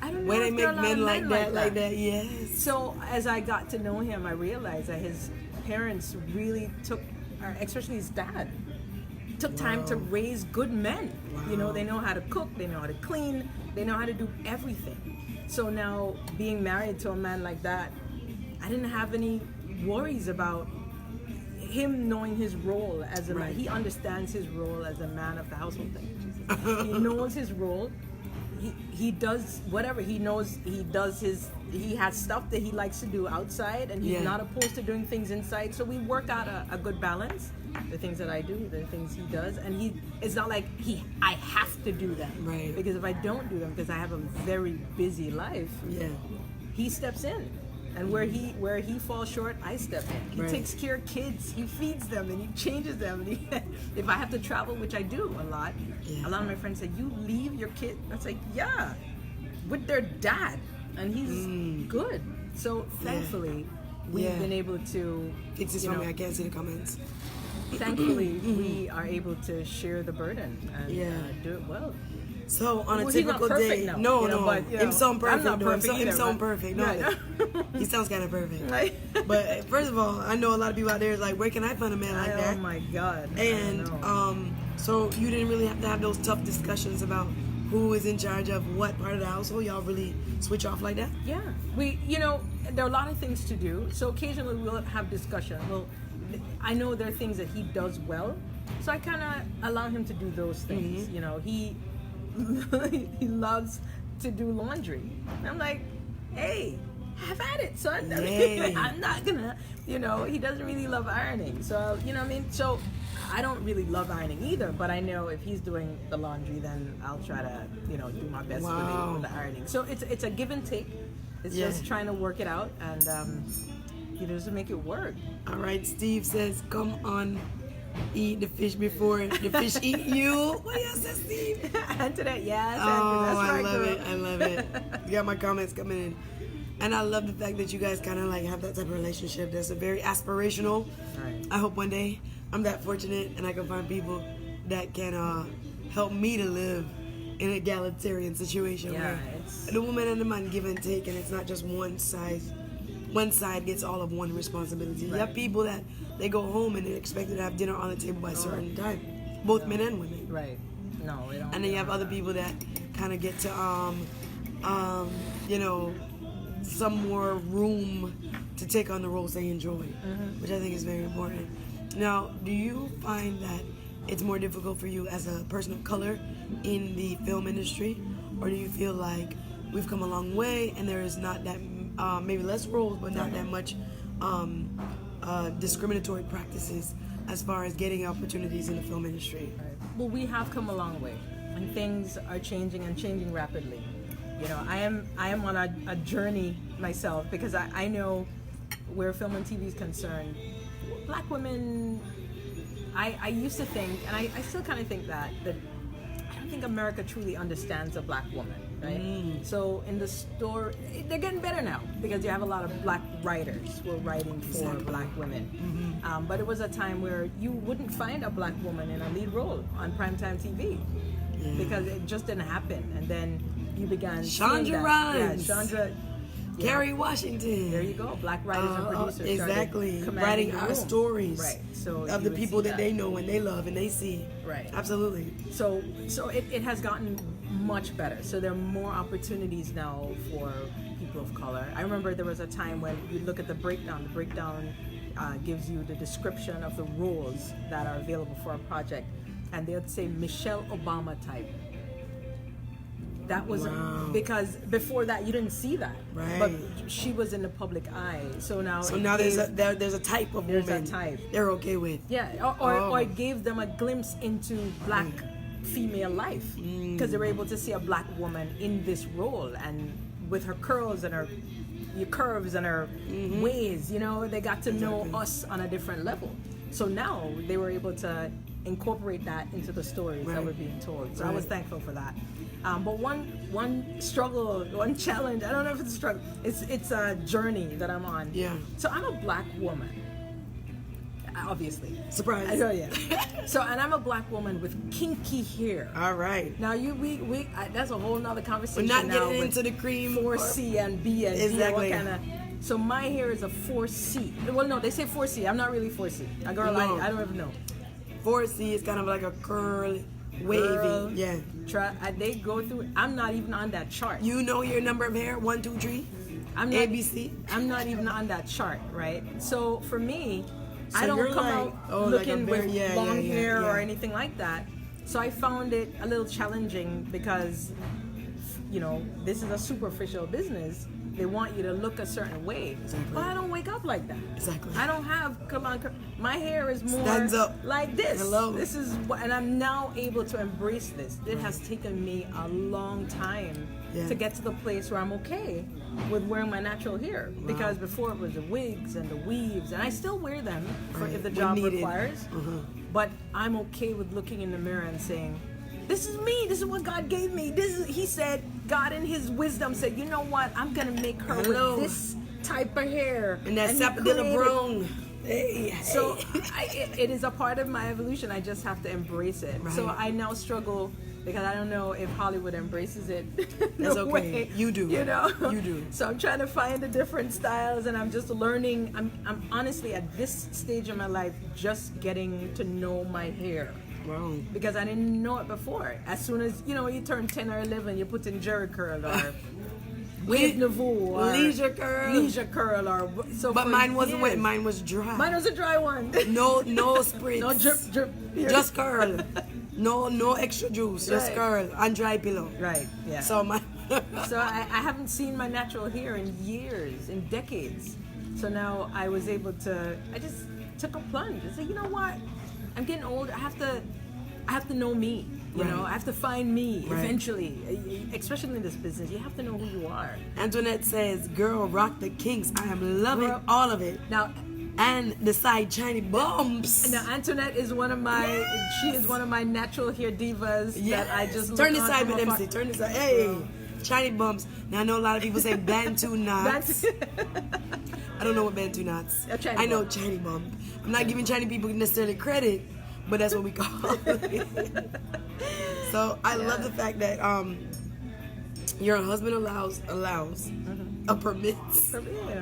I don't know when they if there make are a lot of men like that, yes. So as I got to know him, I realized that his parents really took, especially his dad, took time to raise good men. Wow. They know how to cook, they know how to clean, they know how to do everything. So now being married to a man like that, I didn't have any worries about him knowing his role as a man. He understands his role as a man of the household. He knows his role. He does whatever he knows. He has stuff that he likes to do outside, and he's not opposed to doing things inside. So we work out a good balance. The things that I do, the things he does, and it's not like I have to do them. Right. Because if I don't do them, because I have a very busy life, he steps in. And where he falls short, I step in. He takes care of kids. He feeds them and he changes them. And if I have to travel, which I do a lot of my friends say, "You leave your kid?" I was like, "Yeah, with their dad," and he's good. So thankfully, we've been able to fix this for me. I can't see the comments. Thankfully, we are able to share the burden and do it well. So on a typical day, him sound perfect. I'm not perfect him sound perfect. No, he sounds kind of perfect. Right. But first of all, I know a lot of people out there is like, where can I find a man like that? Oh my God. And so you didn't really have to have those tough discussions about who is in charge of what part of the household? Y'all really switch off like that? Yeah, we, there are a lot of things to do. So occasionally we'll have discussion. Well, I know there are things that he does well, so I kind of allow him to do those things. He he loves to do laundry. And I'm like, hey, have at it, son. I'm not gonna, he doesn't really love ironing. So, So I don't really love ironing either, but I know if he's doing the laundry, then I'll try to, do my best with the ironing. So it's a give and take. It's just trying to work it out and, just make it work. All right, Steve says, come on, eat the fish before the fish eat you. What y'all say, Steve? Antoinette, yes. Oh, that's I right, love girl. it. I love it. You got my comments coming in. And I love the fact that you guys kind of like have that type of relationship. That's a very aspirational. Right. I hope one day I'm that fortunate and I can find people that can help me to live in an egalitarian situation where the woman and the man give and take, and it's not just one side gets all of one responsibility. You have people that they go home and they're expected to have dinner on the table by a certain time, both men and women. Right. No, we don't. And then you have other people that kind of get to, some more room to take on the roles they enjoy, which I think is very important. Now, do you find that it's more difficult for you as a person of color in the film industry, or do you feel like we've come a long way and there is not that, maybe less roles, but not that much discriminatory practices as far as getting opportunities in the film industry? Well, we have come a long way, and things are changing and changing rapidly. I am on a journey myself, because I know where film and TV is concerned, Black women, I used to think, and I still kind of think that I don't think America truly understands a Black woman, right? So in the story, they're getting better now, because you have a lot of Black writers who are writing for Black women. But it was a time where you wouldn't find a Black woman in a lead role on primetime TV, because it just didn't happen. And then you began Chandra Rhimes. Yeah, Chandra. Kerry Washington. There you go. Black writers and producers. Exactly. Started Writing our stories. Right. So of the people that they know and they love and they see. Right. Absolutely. So it has gotten much better. So there are more opportunities now for people of color. I remember there was a time when you look at the breakdown. The breakdown gives you the description of the roles that are available for a project, and they'll say Michelle Obama type. That was because before that you didn't see that, right? But she was in the public eye, so now there's a type of woman they're okay with, or it gave them a glimpse into Black female life, because they were able to see a Black woman in this role, and with her curls and her curves and her ways, they got to know us on a different level. So now they were able to incorporate that into the stories that were being told. So I was thankful for that. But one struggle, one challenge, I don't know if it's a struggle, it's a journey that I'm on. Yeah. So I'm a Black woman, obviously. Surprise. I know, yeah. And I'm a Black woman with kinky hair. All right. Now we that's a whole nother conversation. We're not now getting into the cream. 4C and B and exactly. B, what kind of. So my hair is a 4C. Well, no, they say 4C. I'm not really 4C. I don't even know. 4C is kind of like a curl, wavy. Yeah. They go through. I'm not even on that chart. You know your number of hair? 1, 2, 3. I'm not, ABC. I'm not even on that chart, right? So for me, I don't come out looking with long hair or anything like that. So I found it a little challenging because, this is a superficial business. They want you to look a certain way. Exactly. But I don't wake up like that. Exactly. I don't have, my hair is more stands up like this. Hello. This is what, and I'm now able to embrace this. It has taken me a long time to get to the place where I'm okay with wearing my natural hair. Wow. Because before it was the wigs and the weaves, and I still wear them if the job requires. But I'm okay with looking in the mirror and saying, this is me. This is what God gave me. He said, God in his wisdom said, you know what? I'm going to make her with this type of hair. And that sapodilla brown. Hey. So it is a part of my evolution. I just have to embrace it. Right. So I now struggle because I don't know if Hollywood embraces it. That's okay. Way, you do. You do. So I'm trying to find the different styles, and I'm just learning. I'm honestly at this stage of my life just getting to know my hair. Wow. Because I didn't know it before. As soon as, you turn 10 or 11, you put in Jerry curl or wave nouveau or leisure curl or so. But mine wasn't wet. Mine was dry. Mine was a dry one. No spritz. No drip. Just curl. No extra juice. Just Right. curl and dry pillow. Right. Yeah. So my. So I haven't seen my natural hair in years, in decades. So now I was able to. I just took a plunge. I said, you know what? I'm getting old. I have to know me. Right. I have to find me Right. eventually. Especially in this business, you have to know who you are. Antoinette says, "Girl, rock the kinks. I am loving Girl. all of it." Now, And the side shiny bumps. Antoinette is one of my. She is one of my natural hair divas that I just turn look this on side from with afar. MC. Turn this side. Hey, shiny bumps. Now I know a lot of people say Bantu knots. I don't know what Bantu knots. A Chiny I know bump. Chiny bump. I'm not giving Chiny people necessarily credit, but that's what we call it. So I love the fact that your husband allows or permits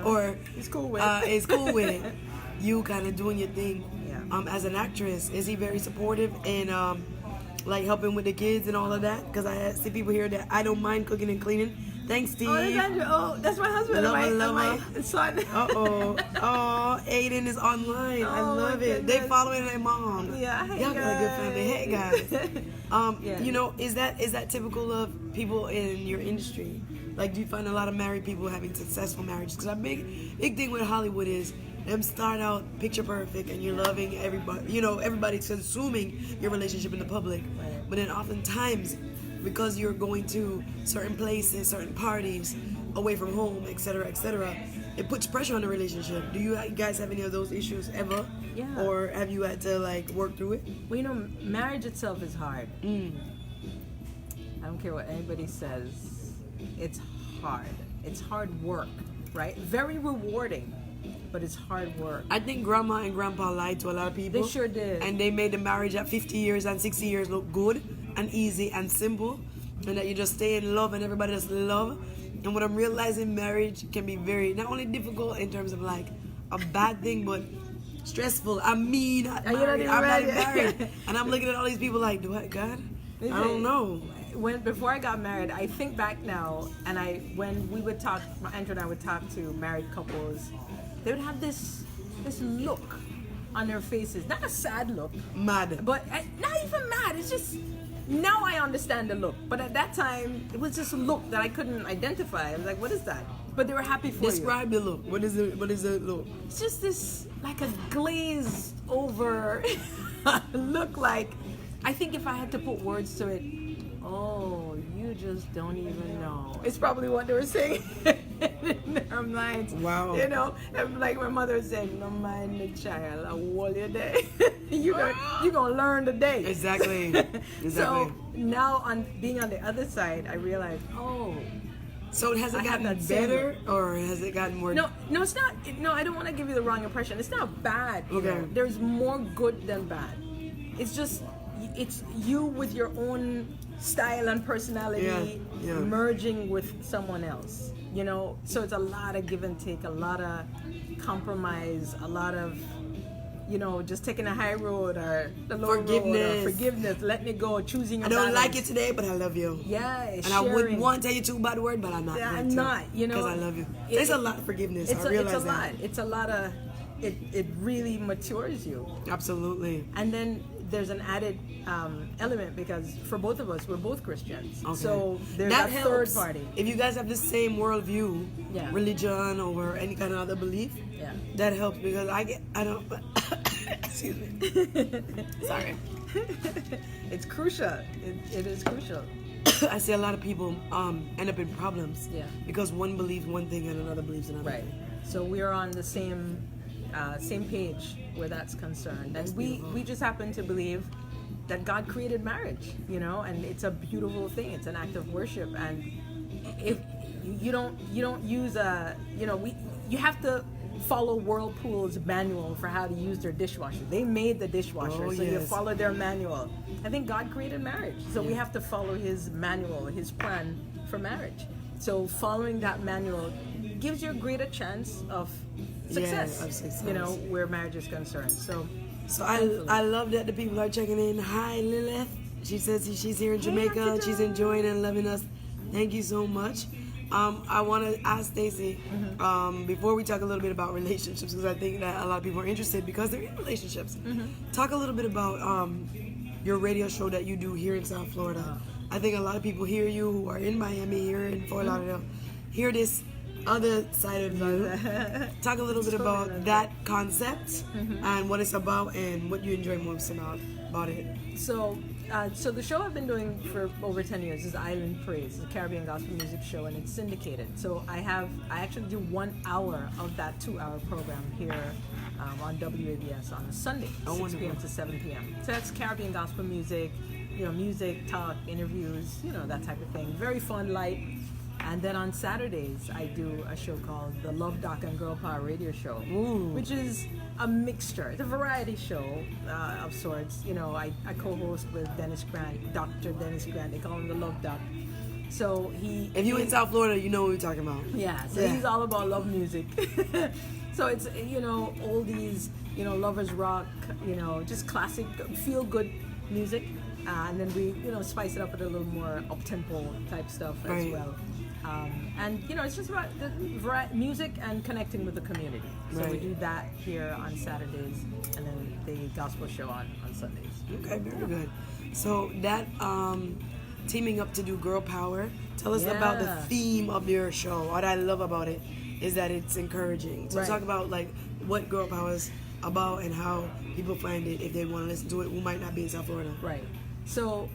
or He's cool with it. is cool with it. You kind of doing your thing. Yeah. As an actress, is he very supportive in like helping with the kids and all of that? Because I see people here that I don't mind cooking and cleaning. Thanks, Steve. Oh, that's Andrew. Oh, that's my husband. Lover, and lover. my son. Oh, Aiden is online. I Oh, love my it. They goodness. following their mom. Yeah, hey, Y'all got a good family. Hey guys. Yeah. Is that typical of people in your industry? Like, do you find a lot of married people having successful marriages? Because a big thing with Hollywood is them start out picture perfect and you're loving everybody. Everybody's consuming your relationship in the public. Right. But then oftentimes, because you're going to certain places, certain parties, away from home, etc., it puts pressure on the relationship. Do you guys have any of those issues ever? Yeah. Or have you had to work through it? Well, marriage itself is hard. I don't care what anybody says. It's hard. It's hard work, right? Very rewarding, but it's hard work. I think grandma and grandpa lied to a lot of people. They sure did. And they made the marriage at 50 years and 60 years look good and easy and simple. And that you just stay in love and everybody just love. And what I'm realizing, marriage can be very, not only difficult in terms of a bad thing, but stressful. I'm not married. I'm not married. And I'm looking at all these people like, do I, God? I don't know. Before I got married, I think back now, and when we would talk, Andrew and I would talk to married couples, they would have this look on their faces, not a sad look, Mad. but not even mad. It's just now I understand the look, but at that time it was just a look that I couldn't identify. I was like, what is that? But they were happy for Describe the look. What is the look? It's just this like a glazed over look. Like, I think if I had to put words to it, oh, you just don't even know. It's probably what they were saying in their minds. Wow. And like my mother said, no mind the child, I hold you there. you gonna learn today. Exactly. So now being on the other side, I realized, So has it I have gotten that same better or has it gotten more? No, it's not. No, I don't want to give you the wrong impression. It's not bad. Okay. There's more good than bad. It's just, it's you with your own style and personality Yeah. merging with someone else. So it's a lot of give and take, a lot of compromise, a lot of, just taking a high road or the low road, or forgiveness, letting it go, choosing your I don't balance. like it today, but I love you. Yeah, And sharing. I wouldn't want to tell you two bad words, but I'm not. I'm not, Because I love you. There's a lot of forgiveness. I realize it's a that. lot. It's a lot of. It really matures you. Absolutely. And then there's an added element because for both of us, we're both Christians. Okay. So there's that a helps. third party. If you guys have the same worldview, Yeah. religion or any kind of other belief, Yeah. that helps because I don't. Excuse me. Sorry. It's crucial. It is crucial. I see a lot of people end up in problems. Yeah. Because one believes one thing and another believes another. Right. So we are on the same page where that's concerned. And we just happen to believe that God created marriage, and it's a beautiful thing. It's an act of worship. And if you don't use you have to follow Whirlpool's manual for how to use their dishwasher. They made the dishwasher, so you follow their manual. I think God created marriage, so we have to follow His manual, His plan for marriage. So following that manual gives you a greater chance of success, of success. where marriage is concerned. So So I love that the people are checking in. Hi, Lilith. She says she's here in Jamaica. She's enjoying and loving us. Thank you so much. I want to ask Stacy, before we talk a little bit about relationships, because I think that a lot of people are interested because they're in relationships. Talk a little bit about your radio show that you do here in South Florida. I think a lot of people hear you who are in Miami, here in Fort Lauderdale, hear this other side of you. Talk a little bit about that concept and what it's about and what you enjoy most about it. So the show I've been doing for over 10 years is Island Praise, a Caribbean gospel music show, and it's syndicated. So I actually do 1 hour of that 2-hour program here on WABS on a Sunday, 6 p.m. to 7 p.m. So that's Caribbean gospel music, music, talk, interviews, that type of thing. Very fun, light. And then on Saturdays, I do a show called the Love Doc and Girl Power Radio Show, which is a mixture. It's a variety show of sorts. I co-host with Dennis Grant, Dr. Dennis Grant. They call him the Love Doc. So If you're in South Florida, you know what we're talking about. Yeah, so he's all about love music. So it's, oldies, lovers rock, just classic, feel-good music. And then we, spice it up with a little more up-tempo type stuff as well. And it's just about the music and connecting with the community. So we do that here on Saturdays, and then the gospel show on Sundays. Okay, very good. So that teaming up to do Girl Power, tell us about the theme of your show. What I love about it is that it's encouraging. So talk about what Girl Power is about and how people find it if they want to listen to it who might not be in South Florida. Right. So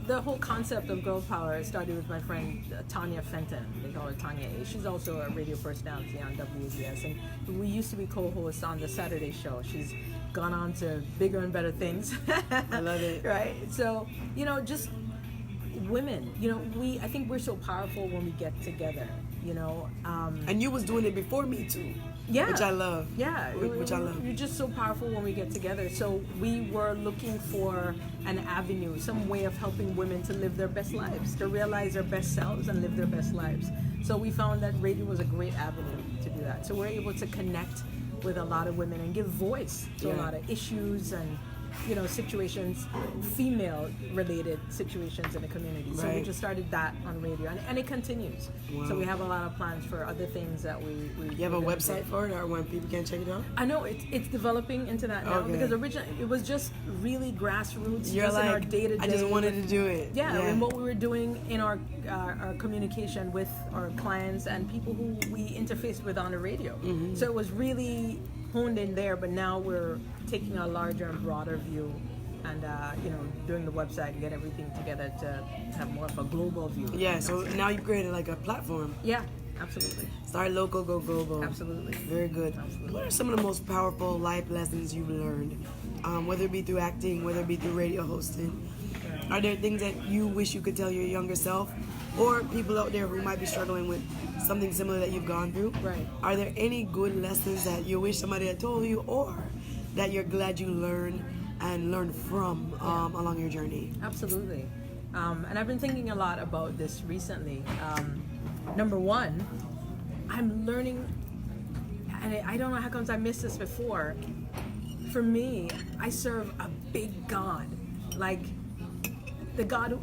the whole concept of Girl Power started with my friend Tanya Fenton. They call her Tanya A. She's also a radio personality on WBS, and we used to be co-hosts on the Saturday show. She's gone on to bigger and better things. I love it. Right. So just women. I think we're so powerful when we get together. And you was doing it before me too. Yeah. Which I love. Yeah. Which I love. You're just so powerful when we get together. So we were looking for an avenue, some way of helping women to live their best lives, to realize their best selves and live their best lives. So we found that radio was a great avenue to do that. So we're able to connect with a lot of women and give voice to a lot of issues and situations, female-related situations in the community. So we just started that on radio, and it continues. Wow. So we have a lot of plans for other things that we You have a website for it, or when people can check it out? I know it's developing into that now, because originally it was just really grassroots. You're just in our day-to-day. I just wanted to do it. Yeah, and what we were doing in our communication with our clients and people who we interfaced with on the radio. Mm-hmm. So it was really honed in there, but now we're taking a larger and broader view and doing the website and get everything together to have more of a global view. Yeah, so now you've created a platform. Yeah, absolutely. Start local, go global. Absolutely. Very good. Absolutely. What are some of the most powerful life lessons you've learned, whether it be through acting, whether it be through radio hosting? Are there things that you wish you could tell your younger self, or people out there who might be struggling with something similar that you've gone through? Right. Are there any good lessons that you wish somebody had told you, or that you're glad you learned from along your journey? Absolutely. And I've been thinking a lot about this recently. Number one, I'm learning, and I don't know how comes I missed this before. For me, I serve a big God, the God who,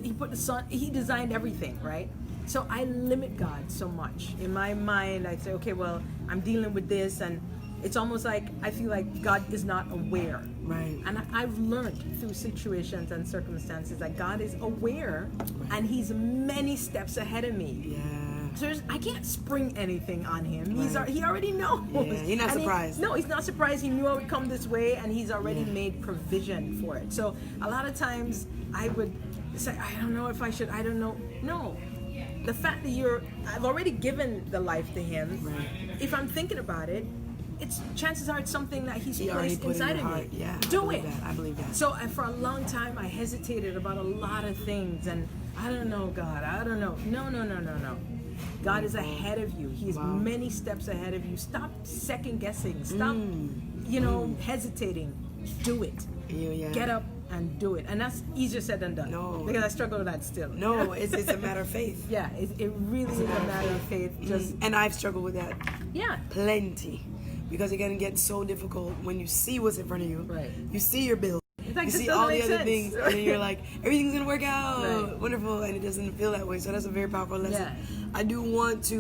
he put the sun, he designed everything, right? So I limit God so much. In my mind, I say, okay, well, I'm dealing with this, and it's almost like I feel like God is not aware. Right. And I've learned through situations and circumstances that God is aware, and he's many steps ahead of me. Yeah. So I can't spring anything on him. Right. He already knows. Yeah, he's not surprised. He's not surprised. He knew I would come this way, and he's already made provision for it. So a lot of times I would say, I don't know if I should, I don't know. No. The fact that I've already given the life to him. Right. If I'm thinking about it, chances are it's something that he's placed inside of me. Yeah, Do it. I believe that. So for a long time, I hesitated about a lot of things, and I don't know, God. I don't know. No. God is ahead of you. He's many steps ahead of you. Stop second guessing. Stop, hesitating. Do it. Yeah. Get up and do it. And that's easier said than done. No. Because I struggle with that still. No, it's a matter of faith. Yeah, it really is a matter of faith. And I've struggled with that. Yeah. Plenty. because it can get so difficult when you see what's in front of you. Right. You see your bills. Like, you this see doesn't all the make other sense. things, and then you're like, everything's gonna work out, Right. wonderful, and it doesn't feel that way. So that's a very powerful lesson. Yeah. I do want to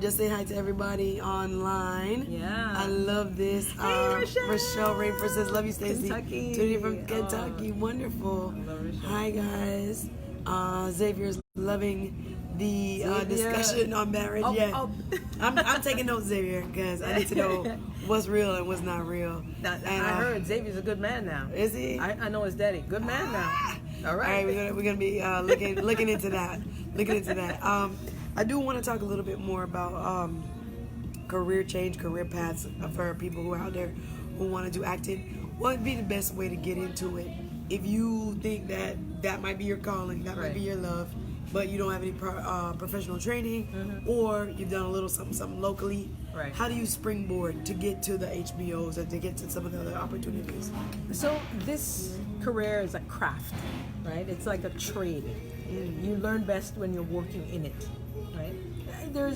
just say hi to everybody online. Yeah. I love this. Rochelle Rainford says, "Love you, Stacy." Kentucky. Tootie from Kentucky, wonderful. I love Rochelle. Hi guys. Xavier's loving the Xavier. discussion on marriage. Oh. I'm taking notes, Xavier, because I need to know what's real and what's not real. Now, And, I heard Xavier's a good man now. Is he? I know his daddy. Good man now. All right. We're gonna be looking into that. Looking into that. I do want to talk a little bit more about career change, career paths for people who are out there who want to do acting. What would be the best way to get into it? If you think that might be your calling, that might be your love, but you don't have any professional training, or you've done a little something locally. Right. How do you springboard to get to the HBOs and to get to some of the other opportunities? So this career is a craft, right? It's like a trade. You learn best when you're working in it, right? There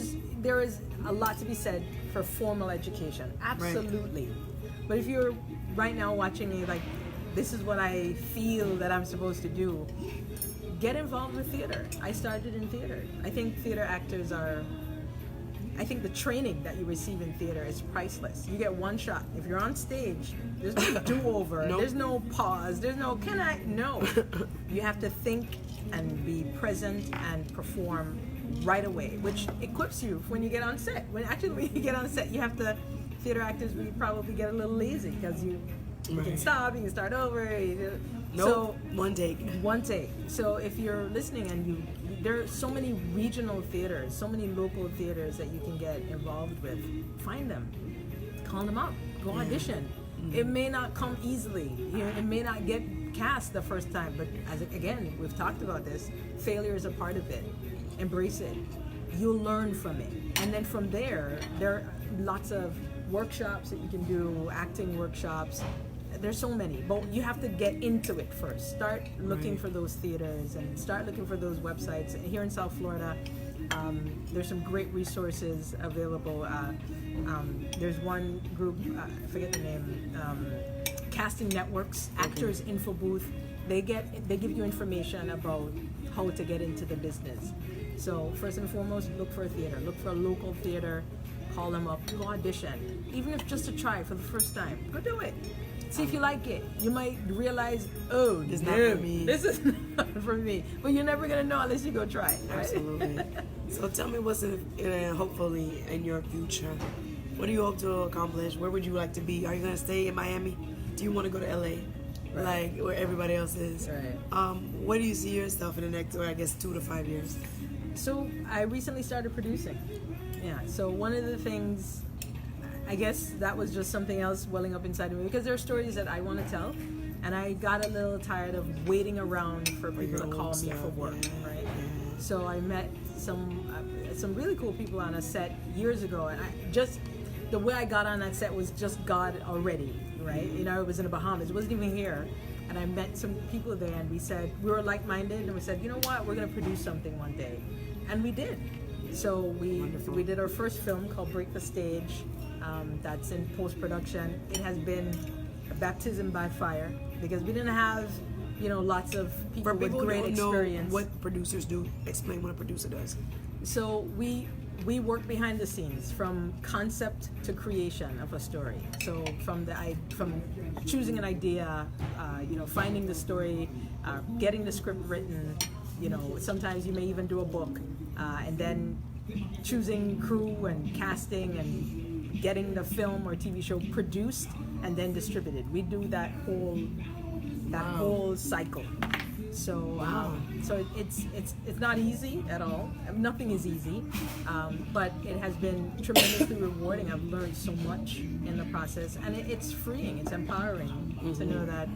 is a lot to be said for formal education, absolutely. But if you're right now watching me, like, this is what I feel that I'm supposed to do, get involved with theater. I started in theater. I think theater actors I think the training that you receive in theater is priceless. You get one shot. If you're on stage, there's no do-over. Nope. There's no pause. There's no, no. You have to think and be present and perform right away, which equips you when you get on set. When you get on set, theater actors, we probably get a little lazy because you can stop, you can start over. So one take. One take. So if you're listening and there are so many regional theaters, so many local theaters that you can get involved with. Find them, call them up, go audition. It may not come easily. It may not get cast the first time, but again, we've talked about this. Failure is a part of it. Embrace it. You'll learn from it, and then from there are lots of workshops that you can do, acting workshops. There's so many, but you have to get into it first. Start looking for those theaters and start looking for those websites. Here in South Florida, there's some great resources available. There's one group, I forget the name, Casting Networks, Actors Info Booth. They give you information about how to get into the business. So first and foremost, look for a theater. Look for a local theater. Call them up. Go audition. Even if just to try for the first time, go do it. See if you like it. You might realize, It's not for me. This is not for me. But you're never gonna know unless you go try it. Right? Absolutely. So tell me what's hopefully in your future. What do you hope to accomplish? Where would you like to be? Are you gonna stay in Miami? Do you want to go to LA, like where everybody else is? Right. Where do you see yourself in the next, 2 to 5 years? So I recently started producing. Yeah. So one of the things, I guess that was just something else welling up inside of me, because there are stories that I want to tell, and I got a little tired of waiting around for people to call me for work, right? Yeah. So I met some really cool people on a set years ago, and the way I got on that set was just God already, right? It was in the Bahamas, it wasn't even here, and I met some people there, and we were like-minded, and we said, you know what, we're gonna produce something one day, and we did. So we did our first film called Break the Stage. That's in post-production. It has been a baptism by fire because we didn't have, lots of people with great experience. Know what producers do, explain what a producer does. So we work behind the scenes from concept to creation of a story. So from choosing an idea, finding the story, getting the script written. Sometimes you may even do a book, and then choosing crew and casting and getting the film or TV show produced and then distributed. We do that whole cycle. So so it's not easy at all. Nothing is easy, but it has been tremendously rewarding. I've learned so much in the process, and it's freeing. It's empowering to know that.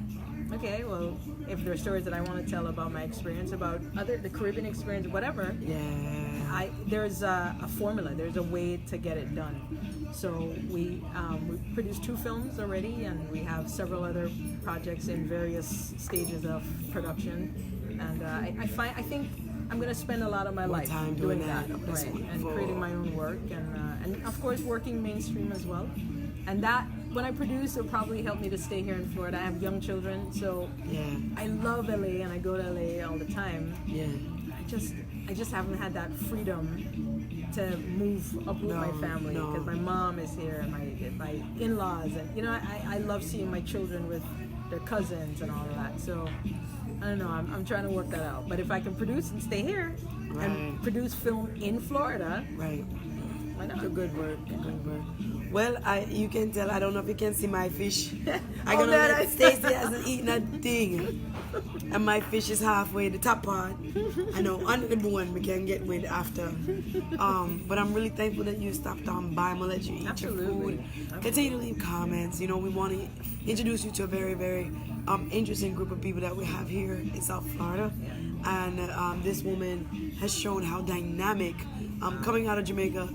Okay, well, if there are stories that I want to tell about my experience, about the Caribbean experience, whatever, there's a formula, there's a way to get it done. So we produced 2 films already, and we have several other projects in various stages of production. And I think I'm going to spend a lot of my More life time doing that. Oh, that's right, and wonderful. creating my own work, and of course working mainstream as well. And that, when I produce, will probably help me to stay here in Florida. I have young children, so Yeah. I love LA, and I go to LA all the time. Yeah. I just haven't had that freedom to move up with my family, because my mom is here, and my in-laws, and you know, I love seeing my children with their cousins and all of that. So I don't know, I'm trying to work that out. But if I can produce and stay here and produce film in Florida, Right. why not? Good work. Good work. Well, you can tell. I don't know if you can see my fish. I Oh, gonna that let Stacy hasn't eaten a thing, and my fish is halfway the top part. I know under the bone we can get with after. But I'm really thankful that you stopped on by. I'm gonna let you eat Absolutely. your food. Continue to leave comments. You know, we want to introduce you to a very, very interesting group of people that we have here in South Florida, and this woman has shown how dynamic, coming out of Jamaica,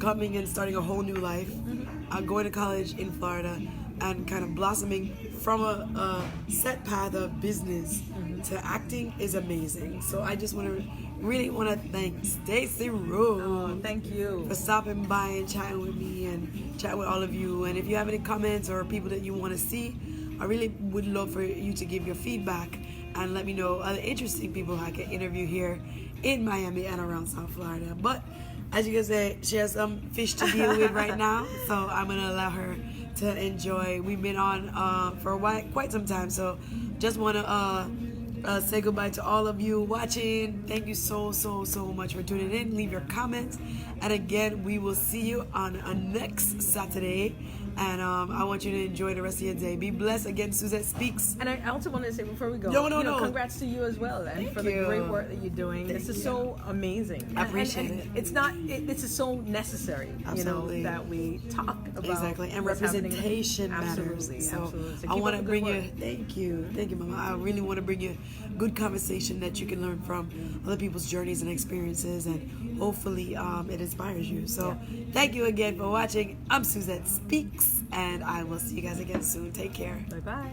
coming and starting a whole new life, going to college in Florida, and kind of blossoming from a set path of business to acting is amazing. So I just really want to thank Stacy Rose. Oh, thank you. For stopping by and chatting with me and chatting with all of you. And if you have any comments or people that you want to see, I really would love for you to give your feedback and let me know other interesting people I can interview here in Miami and around South Florida. But as you can say, she has some fish to deal with right now, so I'm going to allow her to enjoy. We've been on for a while, quite some time, so just want to say goodbye to all of you watching. Thank you so much for tuning in. Leave your comments, and again, we will see you on next Saturday. And I want you to enjoy the rest of your day. Be blessed. Again, Suzette Speaks. And I also want to say before we go, No. congrats to you as well, and for the great work that you're doing. This is so amazing. I appreciate it. It's not. This is so necessary. Absolutely. You know, that we talk about Exactly, and what's happening. representation matters. Absolutely. So So I keep want up to the bring good you. work. Thank you, Mama. I really want to bring you good conversation that you can learn from other people's journeys and experiences, and hopefully it inspires you. So thank you again for watching. I'm Suzette Speaks, and I will see you guys again soon. Take care. Bye bye.